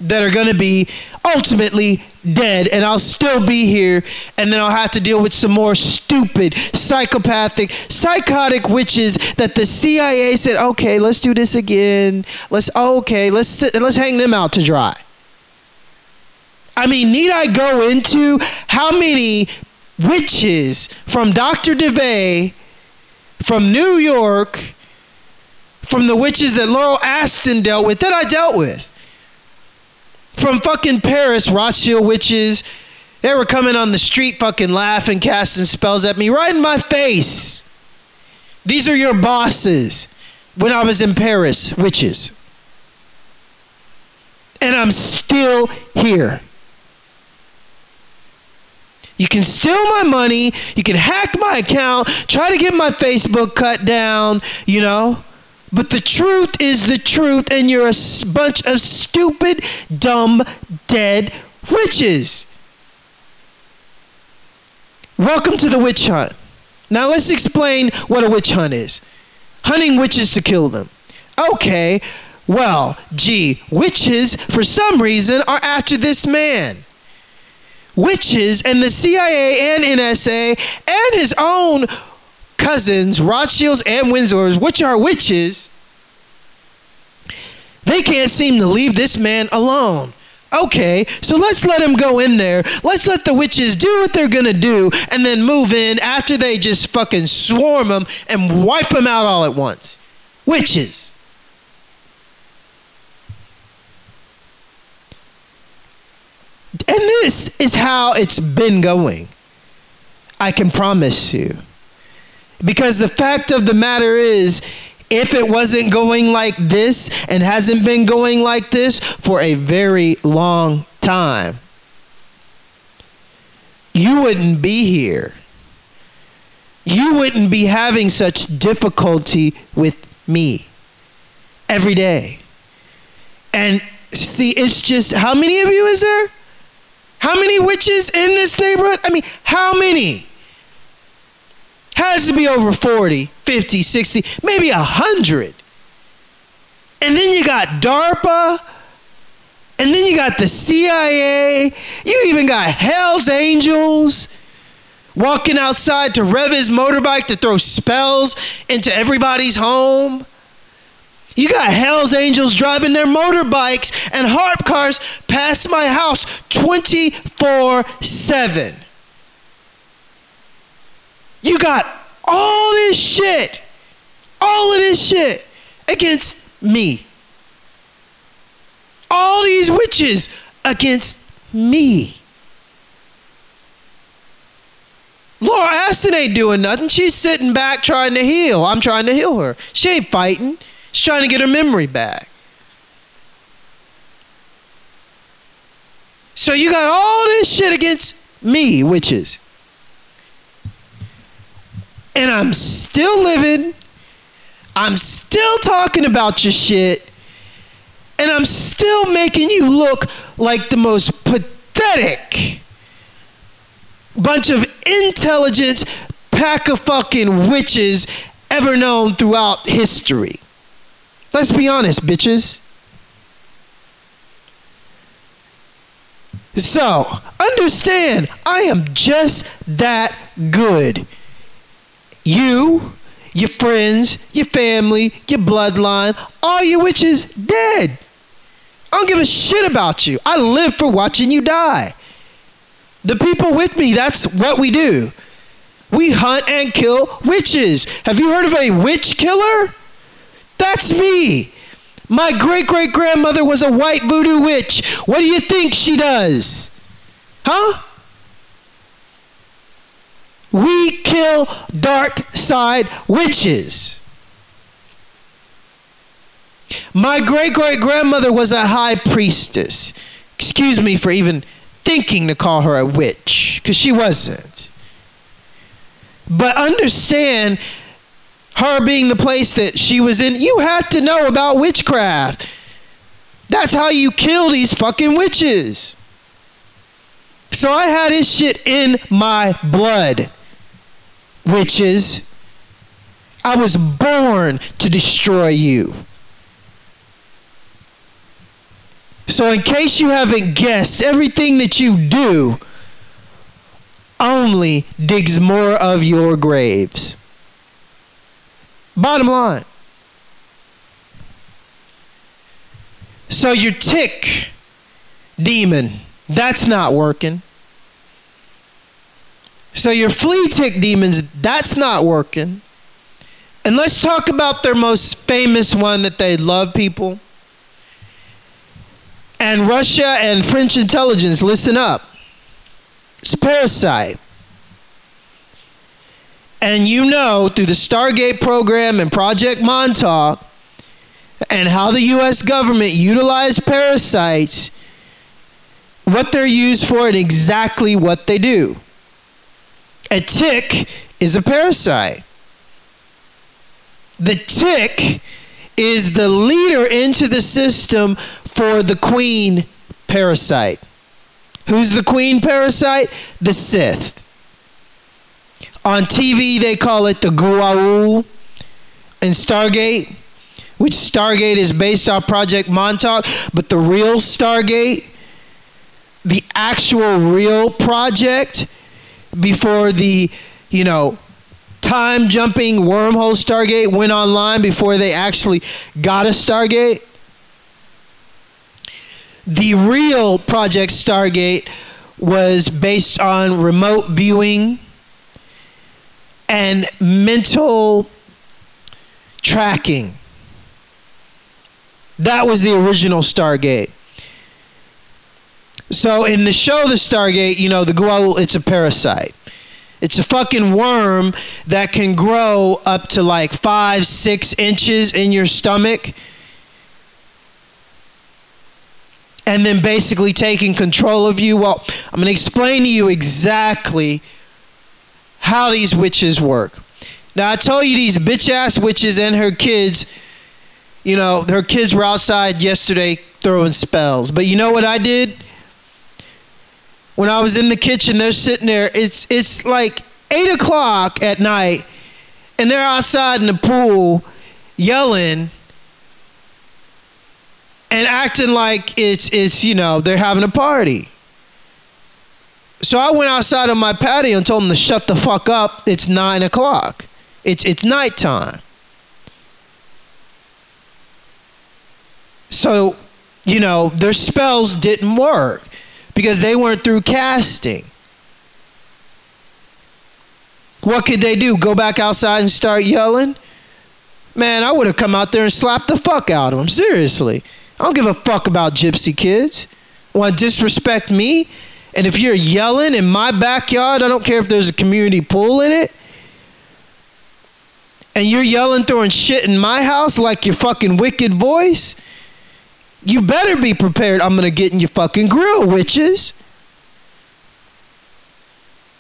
that are going to be ultimately dead, and I'll still be here, and then I'll have to deal with some more stupid, psychopathic, psychotic witches that the CIA said, okay, let's do this again. Let's hang them out to dry. I mean, need I go into how many witches from Dr. DeVay, from New York, from the witches that Laurel Aston dealt with, that I dealt with? From fucking Paris, Rothschild witches, they were coming on the street fucking laughing, casting spells at me right in my face. These are your bosses when I was in Paris, witches. And I'm still here. You can steal my money, you can hack my account, try to get my Facebook cut down, But the truth is the truth, and you're a bunch of stupid, dumb, dead witches. Welcome to the witch hunt. Now let's explain what a witch hunt is. Hunting witches to kill them. Okay, well, witches, for some reason, are after this man. Witches and the CIA and NSA and his own cousins, Rothschilds and Windsors, which are witches, they can't seem to leave this man alone. Okay, so let's let him go in there. Let's let the witches do what they're gonna do and then move in after they just fucking swarm them and wipe them out all at once. Witches. And this is how it's been going. I can promise you. Because the fact of the matter is, if it wasn't going like this and hasn't been going like this for a very long time, you wouldn't be here. You wouldn't be having such difficulty with me every day. And see, it's just, how many of you is there? How many witches in this neighborhood? I mean, how many? Has to be over 40, 50, 60, maybe 100. And then you got Darpa, and then you got the CIA. You even got Hell's Angels walking outside to rev his motorbike to throw spells into everybody's home. You got Hell's Angels driving their motorbikes and harp cars past my house 24/7. You got all of this shit against me. All these witches against me. Laura Aston ain't doing nothing. She's sitting back trying to heal. I'm trying to heal her. She ain't fighting. She's trying to get her memory back. So you got all this shit against me, witches. And I'm still living. I'm still talking about your shit. And I'm still making you look like the most pathetic bunch of intelligent pack of fucking witches ever known throughout history. Let's be honest, bitches. So, understand, I am just that good. You, your friends, your family, your bloodline, all your witches dead. I don't give a shit about you. I live for watching you die. The people with me, that's what we do. We hunt and kill witches. Have you heard of a witch killer? That's me. My great-great-grandmother was a white voodoo witch. What do you think she does? Huh? We kill dark side witches. My great-great-grandmother was a high priestess. Excuse me for even thinking to call her a witch, because she wasn't. But understand, her being the place that she was in, you had to know about witchcraft. That's how you kill these fucking witches. So I had this shit in my blood. Witches. I was born to destroy you. So in case you haven't guessed, everything that you do only digs more of your graves. Bottom line. So your tick demon, that's not working. So your flea tick demons, that's not working. And let's talk about their most famous one that they love people. And Russia and French intelligence, listen up. It's parasite. And you know, through the Stargate program and Project Montauk, and how the U.S. government utilized parasites, what they're used for and exactly what they do. A tick is a parasite. The tick is the leader into the system for the queen parasite. Who's the queen parasite? The Sith. On TV, they call it the Guaul in Stargate, which Stargate is based off Project Montauk, but the real Stargate, the actual real project before the, time-jumping wormhole Stargate went online, before they actually got a Stargate, the real Project Stargate was based on remote viewing and mental tracking. That was the original Stargate. So in the show The Stargate, the Guaul, it's a parasite. It's a fucking worm that can grow up to like 5-6 inches in your stomach. And then basically taking control of you. Well, I'm going to explain to you exactly how these witches work. Now, I told you these bitch-ass witches and her kids, her kids were outside yesterday throwing spells. But you know what I did? When I was in the kitchen, they're sitting there. It's like 8 o'clock at night, and they're outside in the pool yelling and acting like it's they're having a party. So I went outside on my patio and told them to shut the fuck up. It's 9 o'clock. It's nighttime. So, their spells didn't work because they weren't through casting. What could they do? Go back outside and start yelling? Man, I would have come out there and slapped the fuck out of them. Seriously. I don't give a fuck about gypsy kids. Want to disrespect me? And if you're yelling in my backyard, I don't care if there's a community pool in it, and you're yelling, throwing shit in my house like your fucking wicked voice, you better be prepared. I'm going to get in your fucking grill, witches.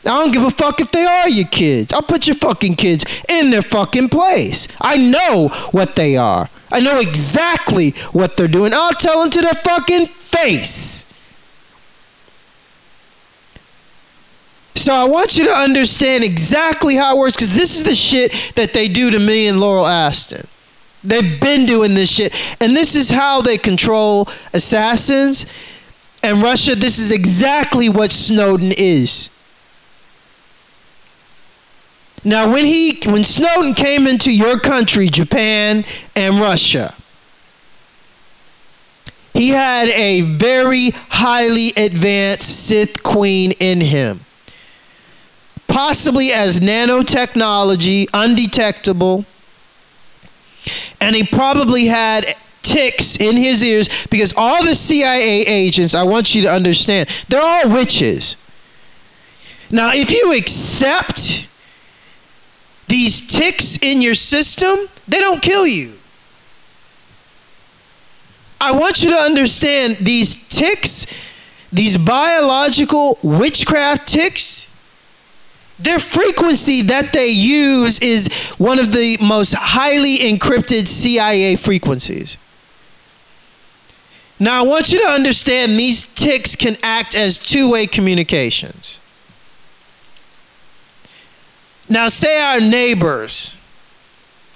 I don't give a fuck if they are your kids. I'll put your fucking kids in their fucking place. I know what they are. I know exactly what they're doing. I'll tell them to their fucking face. So I want you to understand exactly how it works, because this is the shit that they do to me and Laurel Aston. They've been doing this shit. And this is how they control assassins. And Russia, this is exactly what Snowden is. Now, when Snowden came into your country, Japan and Russia, he had a very highly advanced Sith Queen in him. Possibly as nanotechnology, undetectable. And he probably had ticks in his ears, because all the CIA agents, I want you to understand, they're all witches. Now, if you accept these ticks in your system, they don't kill you. I want you to understand these ticks, these biological witchcraft ticks, their frequency that they use is one of the most highly encrypted CIA frequencies. Now, I want you to understand these ticks can act as two-way communications. Now, say our neighbors,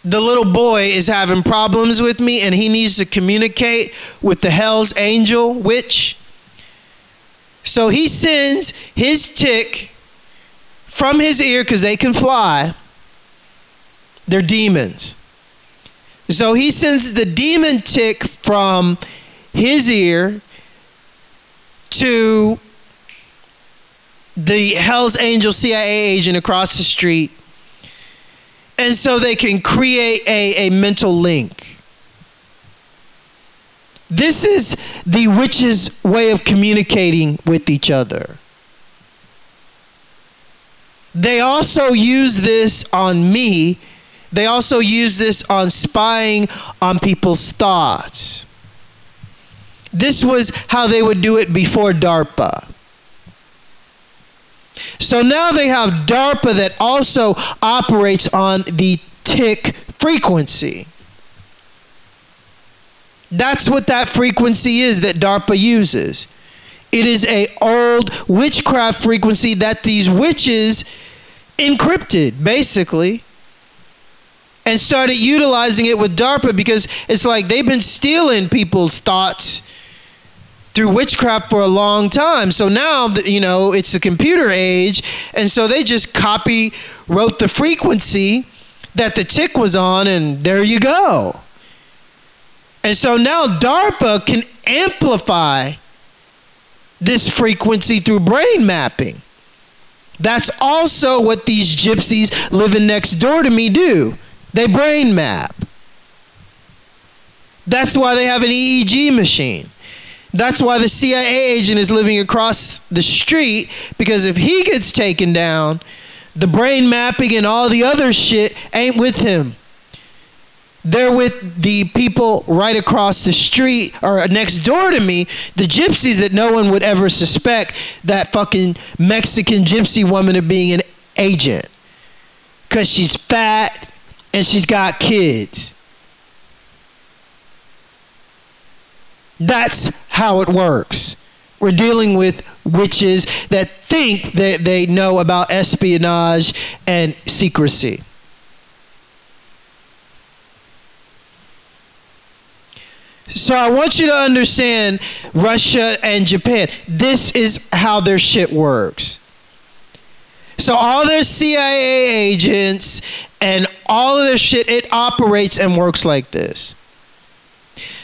the little boy is having problems with me and he needs to communicate with the Hell's Angel witch. So he sends his tick from his ear, because they can fly. They're demons. So he sends the demon tick from his ear to the Hell's Angel CIA agent across the street. And so they can create a mental link. This is the witch's way of communicating with each other. They also use this on me. They also use this on spying on people's thoughts. This was how they would do it before Darpa. So now they have Darpa that also operates on the tick frequency. That's what that frequency is that Darpa uses. It is an old witchcraft frequency that these witches encrypted, basically, and started utilizing it with Darpa, because it's like they've been stealing people's thoughts through witchcraft for a long time. So now, you know, it's the computer age, and so they just wrote the frequency that the tick was on, and there you go. And so now Darpa can amplify this frequency through brain mapping. That's also what these gypsies living next door to me do. They brain map. That's why they have an EEG machine. That's why the CIA agent is living across the street, because if he gets taken down, the brain mapping and all the other shit ain't with him. They're with the people right across the street or next door to me, the gypsies that no one would ever suspect that fucking Mexican gypsy woman of being an agent. Because she's fat and she's got kids. That's how it works. We're dealing with witches that think that they know about espionage and secrecy. So I want you to understand Russia and Japan. This is how their shit works. So all their CIA agents and all of their shit, it operates and works like this.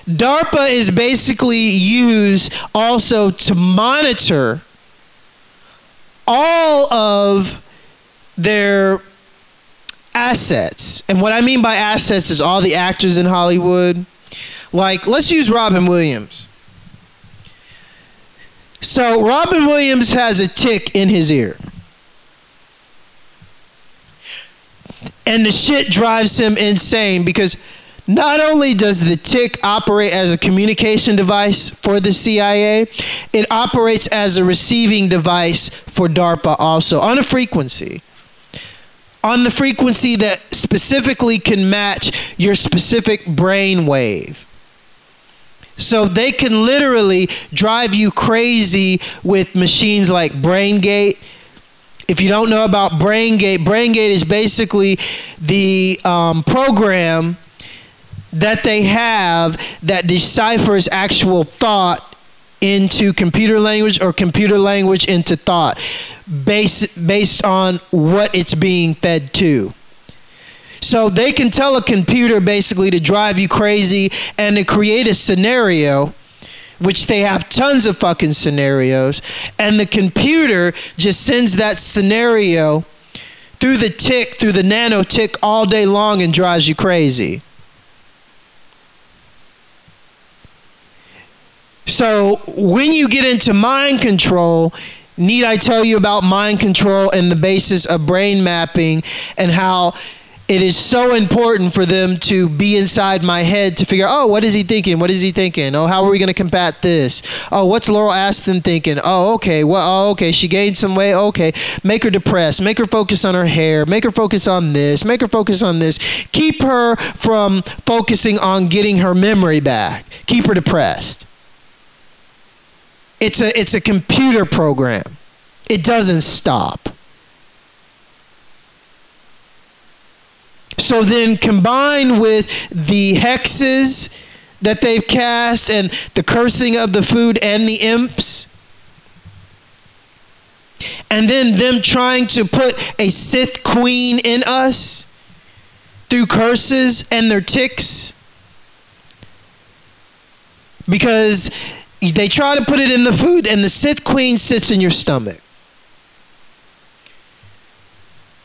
Darpa is basically used also to monitor all of their assets. And what I mean by assets is all the actors in Hollywood. Like, let's use Robin Williams. So Robin Williams has a tick in his ear. And the shit drives him insane, because not only does the tick operate as a communication device for the CIA, it operates as a receiving device for Darpa also, on a frequency. On the frequency that specifically can match your specific brain wave. So they can literally drive you crazy with machines like BrainGate. If you don't know about BrainGate, BrainGate is basically the program that they have that deciphers actual thought into computer language or computer language into thought based on what it's being fed to. So they can tell a computer basically to drive you crazy and to create a scenario, which they have tons of fucking scenarios, and the computer just sends that scenario through the nano tick all day long and drives you crazy. So when you get into mind control, need I tell you about mind control and the basis of brain mapping and how it is so important for them to be inside my head to figure out, oh, what is he thinking? What is he thinking? Oh, how are we going to combat this? Oh, what's Laurel Aston thinking? Oh, okay. Well, oh, okay. She gained some weight. Okay. Make her depressed. Make her focus on her hair. Make her focus on this. Make her focus on this. Keep her from focusing on getting her memory back. Keep her depressed. It's a computer program. It doesn't stop. So then combined with the hexes that they've cast and the cursing of the food and the imps, and then them trying to put a Sith queen in us through curses and their ticks, because they try to put it in the food and the Sith queen sits in your stomach.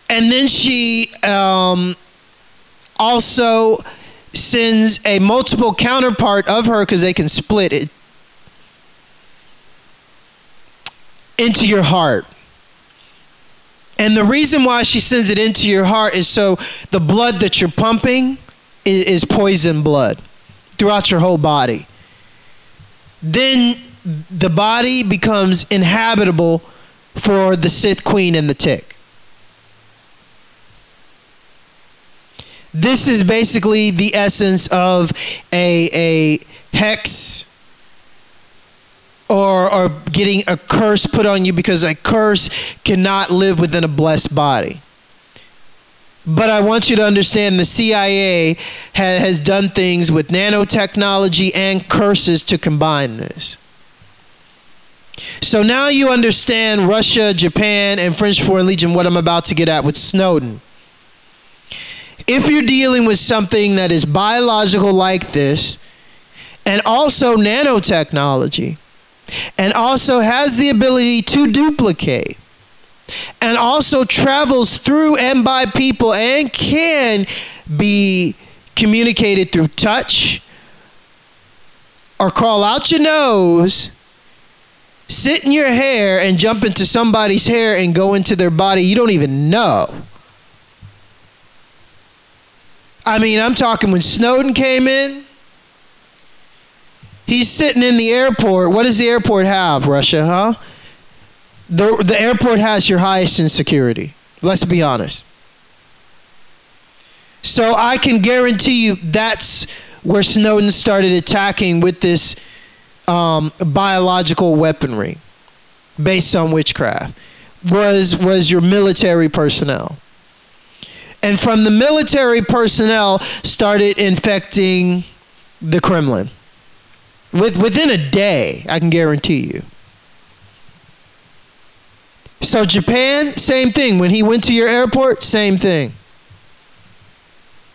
And then she also sends a multiple counterpart of her, because they can split it, into your heart. And the reason why she sends it into your heart is so the blood that you're pumping is poison blood throughout your whole body. Then the body becomes inhabitable for the Sith queen and the tick. This is basically the essence of a hex or getting a curse put on you, because a curse cannot live within a blessed body. But I want you to understand the CIA has done things with nanotechnology and curses to combine this. So now you understand Russia, Japan, and French Foreign Legion, what I'm about to get at with Snowden. If you're dealing with something that is biological like this, and also nanotechnology, and also has the ability to duplicate, and also travels through and by people and can be communicated through touch, or crawl out your nose, sit in your hair and jump into somebody's hair and go into their body you don't even know. I mean, I'm talking when Snowden came in, he's sitting in the airport. What does the airport have, Russia, huh? The airport has your highest insecurity. Let's be honest. So I can guarantee you that's where Snowden started attacking with this biological weaponry based on witchcraft, was your military personnel. And from the military personnel started infecting the Kremlin. Within a day, I can guarantee you. So Japan, same thing. When he went to your airport, same thing.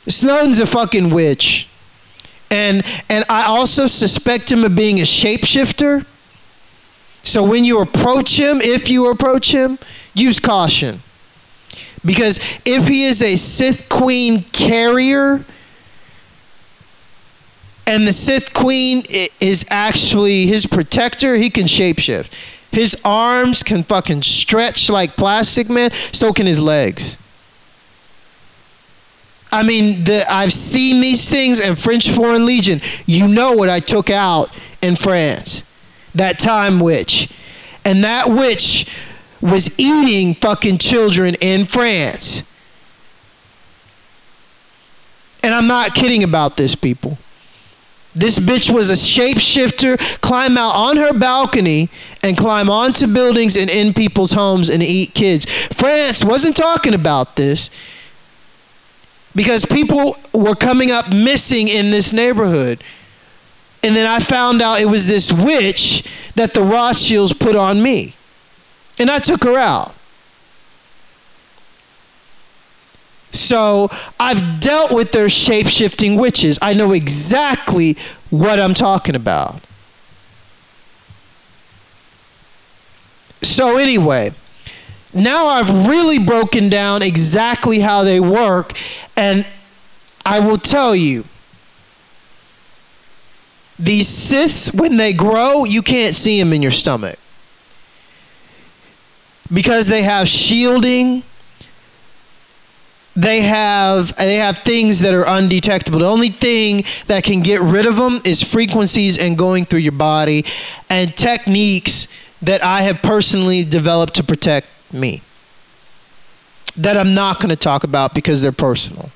Snowden's a fucking witch. And I also suspect him of being a shapeshifter. So when you approach him, if you approach him, use caution. Because if he is a Sith Queen carrier, and the Sith Queen is actually his protector, he can shapeshift. His arms can fucking stretch like plastic, man. So can his legs. I mean, I've seen these things in French Foreign Legion. You know what I took out in France. That time witch. And that witch was eating fucking children in France. And I'm not kidding about this, people. This bitch was a shapeshifter, climb out on her balcony and climb onto buildings and in people's homes and eat kids. France wasn't talking about this because people were coming up missing in this neighborhood. And then I found out it was this witch that the Rothschilds put on me. And I took her out. So I've dealt with their shape-shifting witches. I know exactly what I'm talking about. So anyway, now I've really broken down exactly how they work, and I will tell you, these cysts, when they grow, you can't see them in your stomach. Because they have shielding, they have things that are undetectable. The only thing that can get rid of them is frequencies and going through your body and techniques that I have personally developed to protect me, that I'm not going to talk about because they're personal.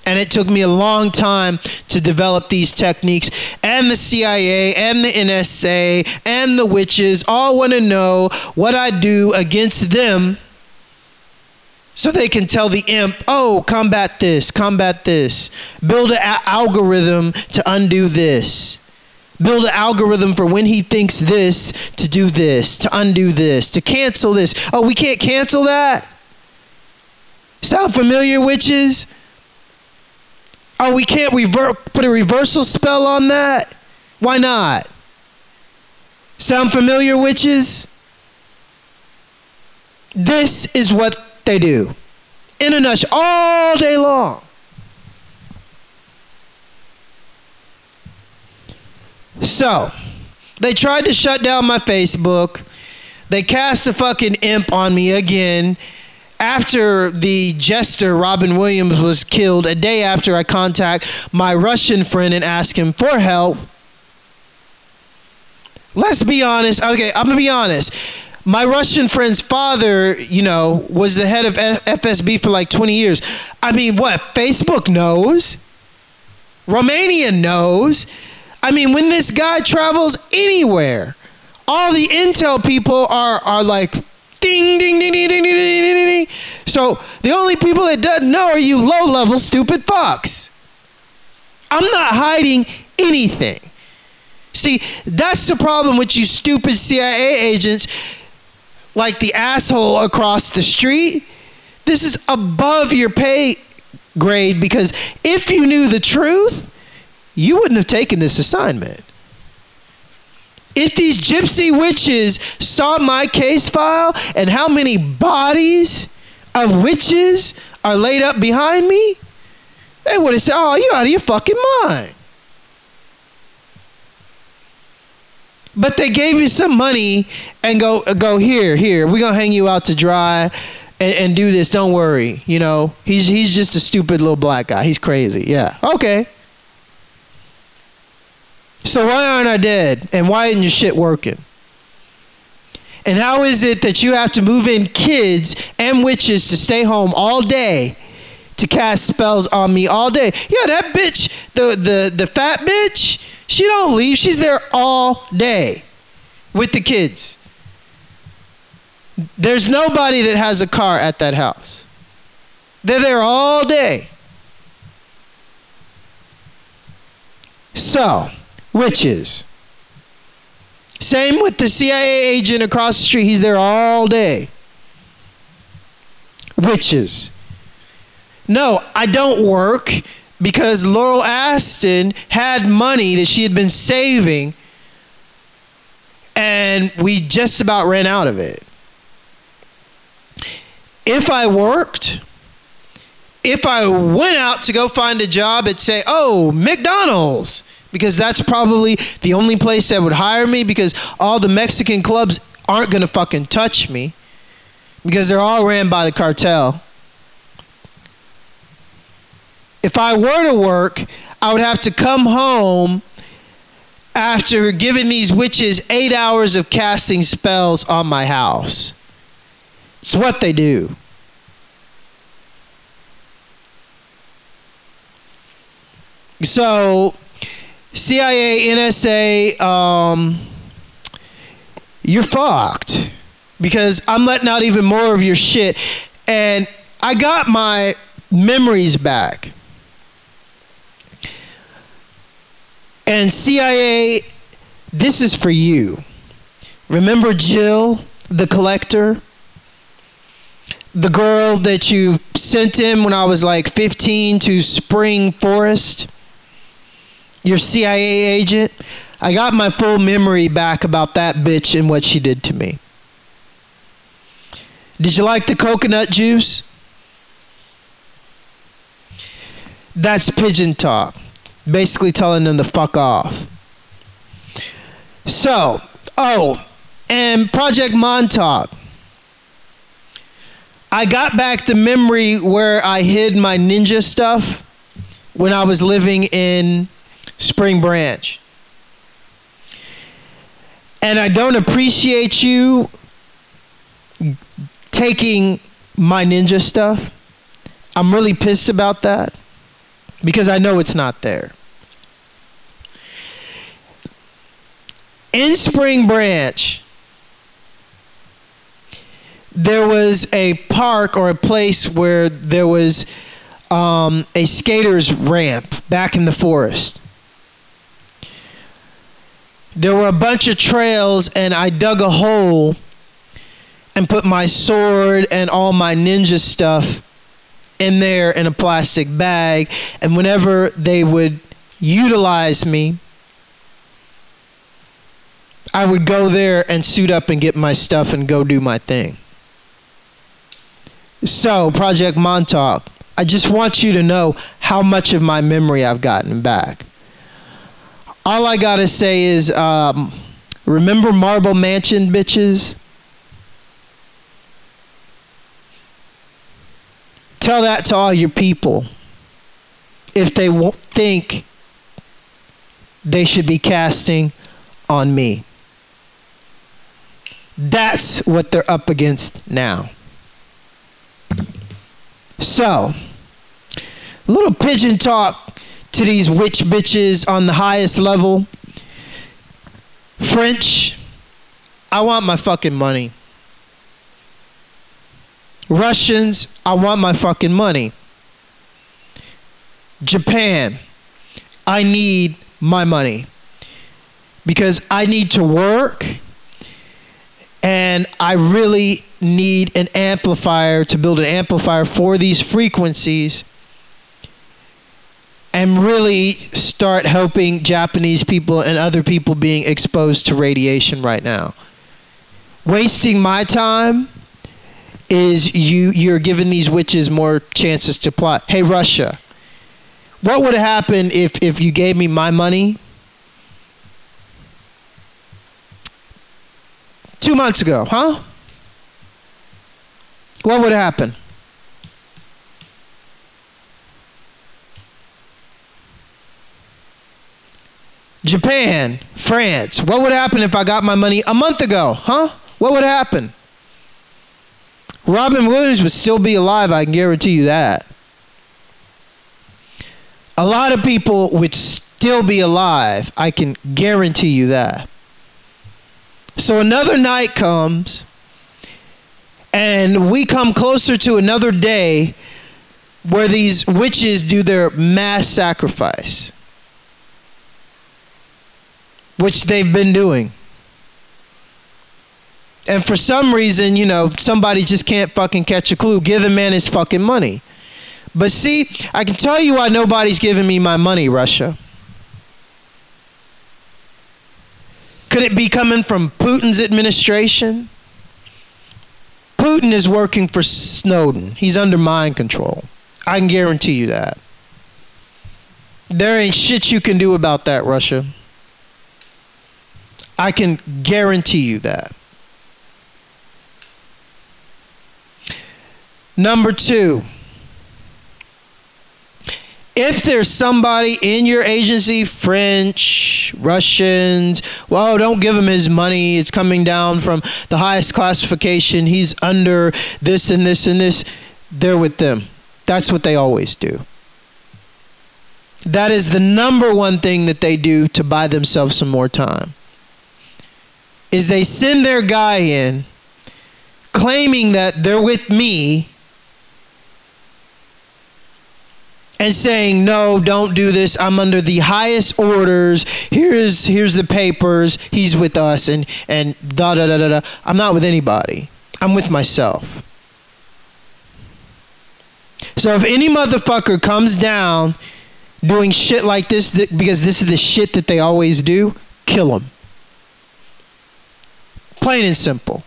And it took me a long time to develop these techniques, and the CIA and the NSA and the witches all want to know what I do against them so they can tell the imp, oh, combat this, build an algorithm to undo this. Build an algorithm for when he thinks this, to do this, to undo this, to cancel this. Oh, we can't cancel that? Sound familiar, witches? Oh, we can't put a reversal spell on that? Why not? Sound familiar, witches? This is what they do. In a nutshell, all day long. So, they tried to shut down my Facebook. They cast a fucking imp on me again after the jester Robin Williams was killed, a day after I contact my Russian friend and ask him for help. Let's be honest. Okay, I'm going to be honest. My Russian friend's father, you know, was the head of FSB for like 20 years. I mean, what? Facebook knows? Romania knows? I mean, when this guy travels anywhere, all the intel people are like, ding, ding, ding, ding, ding, ding, ding, ding, ding. So the only people that doesn't know are you low-level stupid fucks. I'm not hiding anything. See, that's the problem with you stupid CIA agents like the asshole across the street. This is above your pay grade, because if you knew the truth, you wouldn't have taken this assignment. If these gypsy witches saw my case file and how many bodies of witches are laid up behind me, they would have said, oh, you out of your fucking mind. But they gave you some money and go here, we're going to hang you out to dry and do this. Don't worry. You know, he's just a stupid little black guy. He's crazy. Yeah. Okay. So why aren't I dead? And why isn't your shit working? And how is it that you have to move in kids and witches to stay home all day to cast spells on me all day? Yeah, that bitch, the fat bitch, she don't leave. She's there all day with the kids. There's nobody that has a car at that house. They're there all day. So, witches. Same with the CIA agent across the street. He's there all day. Witches. No, I don't work because Laurel Aston had money that she had been saving, and we just about ran out of it. If I worked, if I went out to go find a job at, say, oh, McDonald's, because that's probably the only place that would hire me, because all the Mexican clubs aren't going to fucking touch me because they're all ran by the cartel. If I were to work, I would have to come home after giving these witches 8 hours of casting spells on my house. It's what they do. So, CIA, NSA, you're fucked, because I'm letting out even more of your shit. And I got my memories back. And CIA This is for you. Remember Jill, the collector? The girl that you sent in when I was like 15 to Spring Forest? Your CIA agent? I got my full memory back about that bitch and what she did to me. Did you like the coconut juice? That's pigeon talk. Basically telling them to fuck off. So, and Project Montauk. I got back the memory where I hid my ninja stuff when I was living in Spring Branch. And I don't appreciate you taking my ninja stuff. I'm really pissed about that because I know it's not there. In Spring Branch, there was a park or a place where there was a skater's ramp back in the forest. There were a bunch of trails, and I dug a hole and put my sword and all my ninja stuff in there in a plastic bag. And whenever they would utilize me, I would go there and suit up and get my stuff and go do my thing. So, Project Montauk, I just want you to know how much of my memory I've gotten back. All I gotta say is, remember Marble Mansion, bitches? Tell that to all your people if they think they should be casting on me. That's what they're up against now. So, a little pigeon talk to these witch bitches on the highest level. French, I want my fucking money. Russians, I want my fucking money. Japan, I need my money. Because I need to work, and I really need an amplifier to build an amplifier for these frequencies and really start helping Japanese people and other people being exposed to radiation right now. Wasting my time is you're giving these witches more chances to plot. Hey, Russia, what would have happened if you gave me my money 2 months ago, huh? What would happen? Japan, France, what would happen if I got my money a month ago, huh? What would happen? Robin Williams would still be alive, I can guarantee you that. A lot of people would still be alive, I can guarantee you that. So another night comes, and we come closer to another day where these witches do their mass sacrifice, which they've been doing. And for some reason, you know, somebody just can't fucking catch a clue. Give the man his fucking money. But see, I can tell you why nobody's giving me my money, Russia. Could it be coming from Putin's administration? Putin is working for Snowden. He's under mind control. I can guarantee you that. There ain't shit you can do about that, Russia. I can guarantee you that. Number two, if there's somebody in your agency, French, Russians, well, don't give him his money. It's coming down from the highest classification. He's under this and this and this. They're with them. That's what they always do. That is the number one thing that they do to buy themselves some more time. Is they send their guy in claiming that they're with me, and saying, no, don't do this. I'm under the highest orders. Here's the papers. He's with us and da da da da da. I'm not with anybody. I'm with myself. So if any motherfucker comes down doing shit like this, because this is the shit that they always do, kill him. Plain and simple.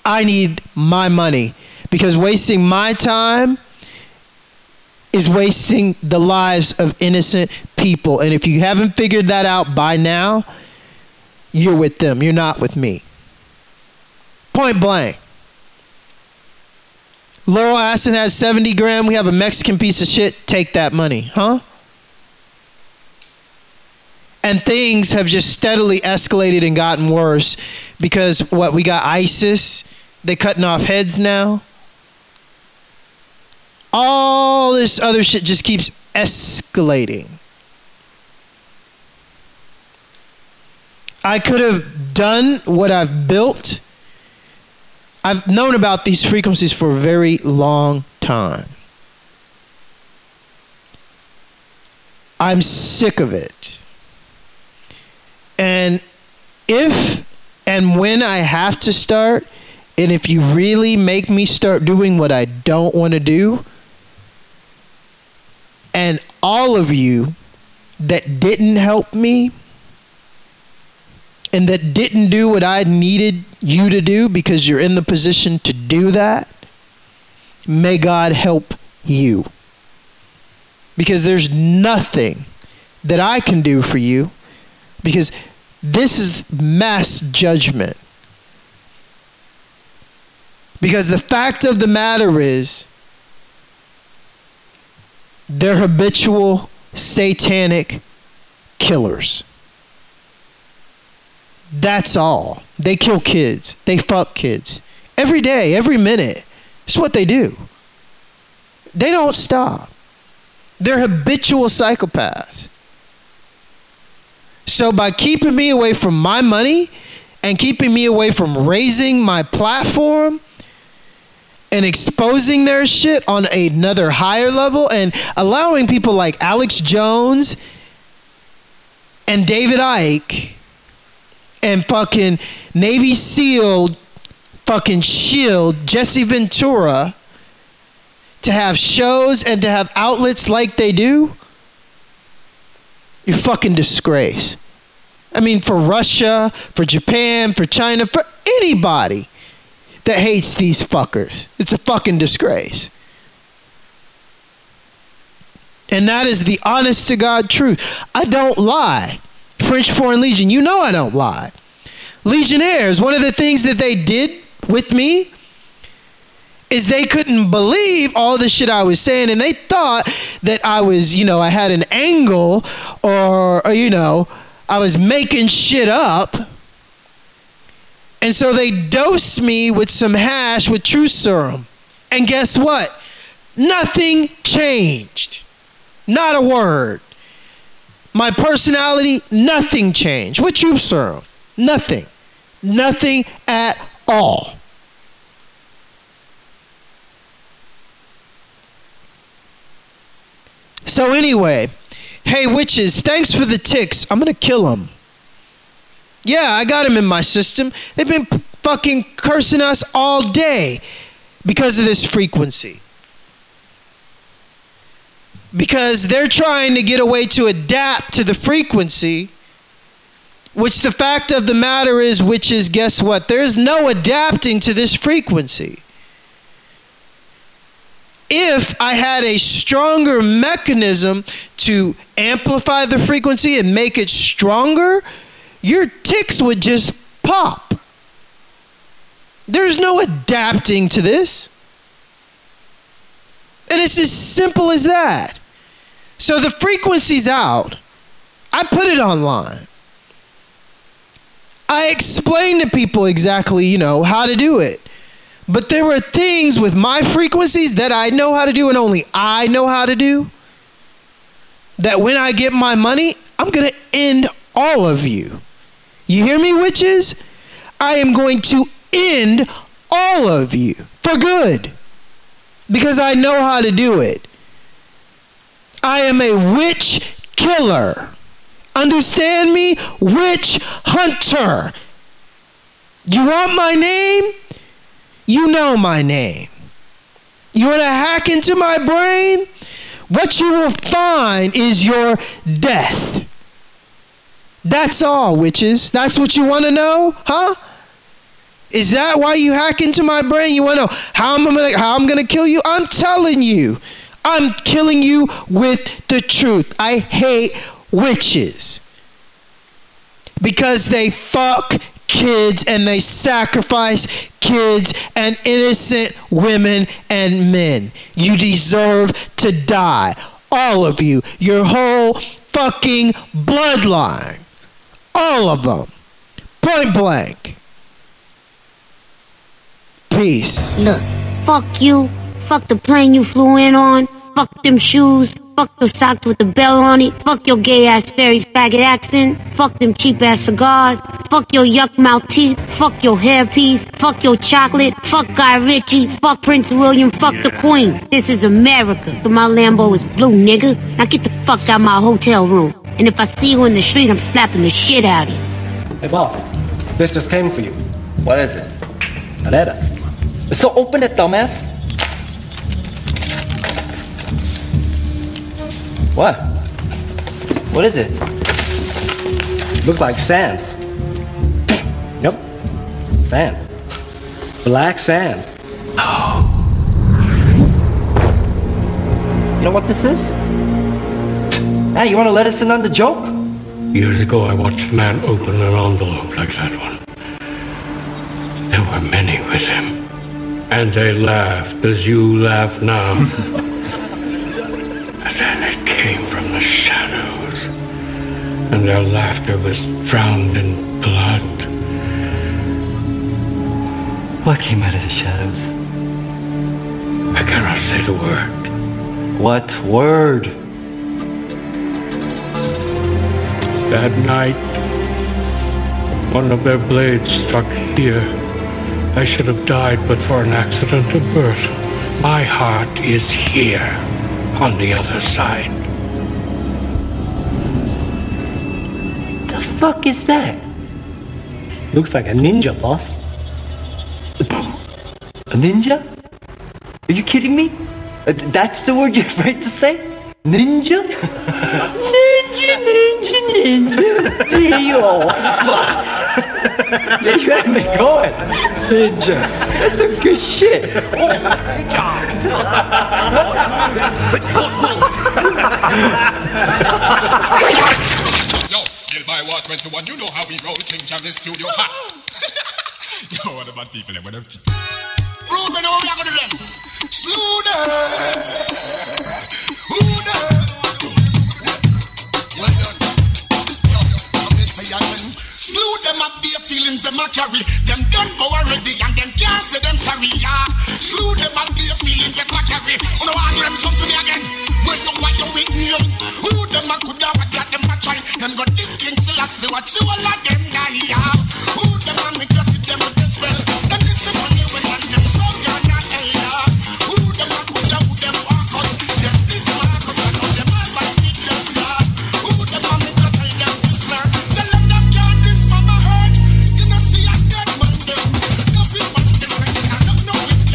I need my money, because wasting my time is wasting the lives of innocent people. And if you haven't figured that out by now, you're with them. You're not with me. Point blank. Laurel Aston has 70 grand. We have a Mexican piece of shit. Take that money. Huh? And things have just steadily escalated and gotten worse because we got ISIS. They cutting off heads now. All this other shit just keeps escalating. I could have done what I've built. I've known about these frequencies for a very long time. I'm sick of it. And if and when I have to start, and if you really make me start doing what I don't want to do, and all of you that didn't help me and that didn't do what I needed you to do because you're in the position to do that, may God help you. Because there's nothing that I can do for you, because this is mass judgment. Because the fact of the matter is, they're habitual satanic killers. That's all. They kill kids. They fuck kids. Every day, every minute. It's what they do. They don't stop. They're habitual psychopaths. So by keeping me away from my money and keeping me away from raising my platform and exposing their shit on another higher level and allowing people like Alex Jones and David Icke and fucking Navy SEAL fucking Shield, Jesse Ventura, to have shows and to have outlets like they do, you're fucking disgrace. I mean, for Russia, for Japan, for China, for anybody that hates these fuckers. It's a fucking disgrace. And that is the honest to God truth. I don't lie. French Foreign Legion, you know I don't lie. Legionnaires, one of the things that they did with me is they couldn't believe all the shit I was saying, and they thought that I was, I had an angle or I was making shit up. And so they dosed me with some hash with truth serum. And guess what? Nothing changed. Not a word. My personality, nothing changed. With truth serum. Nothing. Nothing at all. So anyway, hey witches, thanks for the ticks. I'm going to kill them. Yeah, I got them in my system. They've been fucking cursing us all day because of this frequency. Because they're trying to get a way to adapt to the frequency, which the fact of the matter is, which is, guess what? There's no adapting to this frequency. If I had a stronger mechanism to amplify the frequency and make it stronger, your ticks would just pop. There's no adapting to this. And it's as simple as that. So the frequency's out. I put it online. I explained to people exactly, how to do it. But there were things with my frequencies that I know how to do and only I know how to do, that when I get my money, I'm going to end all of you. You hear me, witches? I am going to end all of you for good because I know how to do it. I am a witch killer. Understand me? Witch hunter. You want my name? You know my name. You want to hack into my brain? What you will find is your death. That's all, witches. That's what you want to know? Huh? Is that why you hack into my brain? You want to know how I'm gonna kill you? I'm telling you. I'm killing you with the truth. I hate witches because they fuck kids and they sacrifice kids and innocent women and men. You deserve to die. All of you. Your whole fucking bloodline. All of them. Point blank. Peace. Look, fuck you. Fuck the plane you flew in on. Fuck them shoes. Fuck those socks with the bell on it. Fuck your gay ass fairy faggot accent. Fuck them cheap ass cigars. Fuck your yuck mouth teeth. Fuck your hairpiece. Fuck your chocolate. Fuck Guy Ritchie. Fuck Prince William. Fuck the Queen. This is America. My Lambo is blue, nigga. Now get the fuck out my hotel room. And if I see you in the street, I'm slapping the shit out of you. Hey boss, this just came for you. What is it? A letter. So open it, dumbass. What? What is it? Looks like sand. Yep. Sand. Black sand. You know what this is? Hey, you want to let us in on the joke? Years ago, I watched a man open an envelope like that one. There were many with him. And they laughed as you laugh now. And then it came from the shadows. And their laughter was drowned in blood. What came out of the shadows? I cannot say the word. What word? That night, one of their blades struck here. I should have died but for an accident of birth. My heart is here, on the other side. The fuck is that? Looks like a ninja, boss. A ninja? Are you kidding me? That's the word you're afraid to say? Ninja? Ninja, ninja, ninja. Yo. Yeah, you had me going. Ninja. That's some good shit. Yo, Gil by War 21, you know how we roll things on this studio. Ha! Yo, what about people and what about people? Rude, we know what we are going to do them. Slew them. Who them? Well done. Yo, I'm Mr. Yasin. Slew them up, their feelings, them a carry. Them done go already and them can't say them sorry, yeah. Slew them up, their feelings, them a carry. You know, I them something again. Well, you what you with me? Who them a could have what them a try? Them got this king still I see what you all of them die, yeah. Who them a make us see them with this spell? Them listen when you will and them so you're not elder. Who them a could have, who them walk out? Them this Marcus and all them all by the them star. Who them a make us tell them this blur? Tell them can't this mama hurt. You know see a dead man them. No big man them like I don't know it.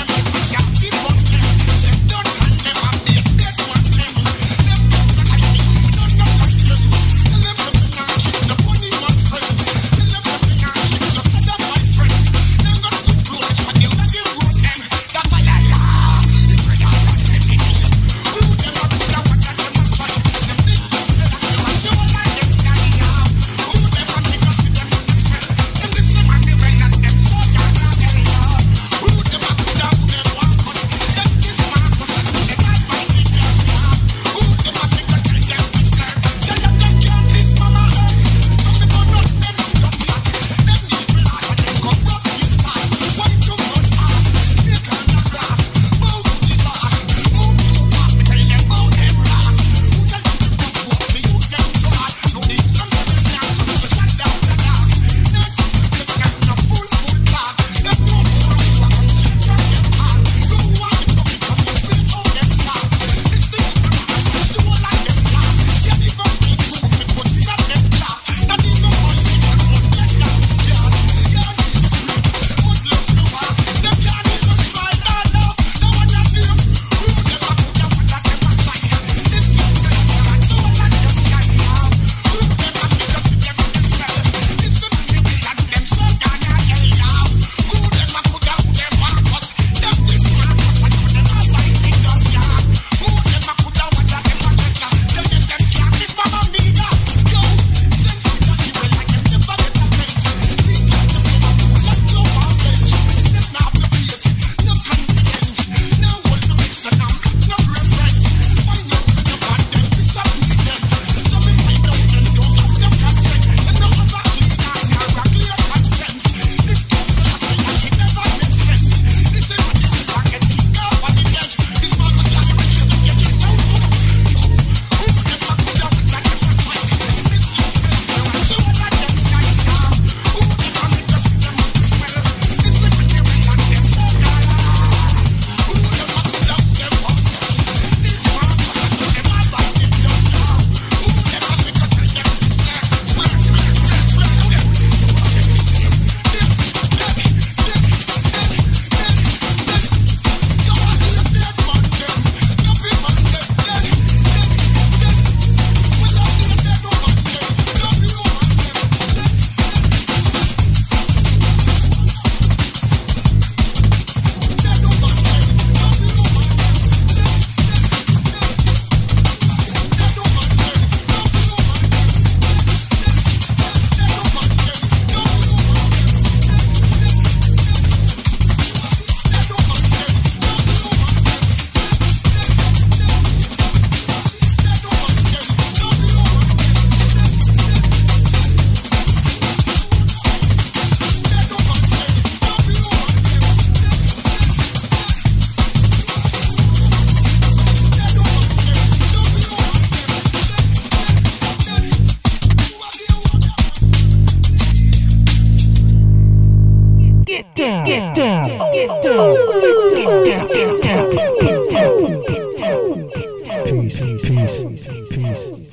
Peace.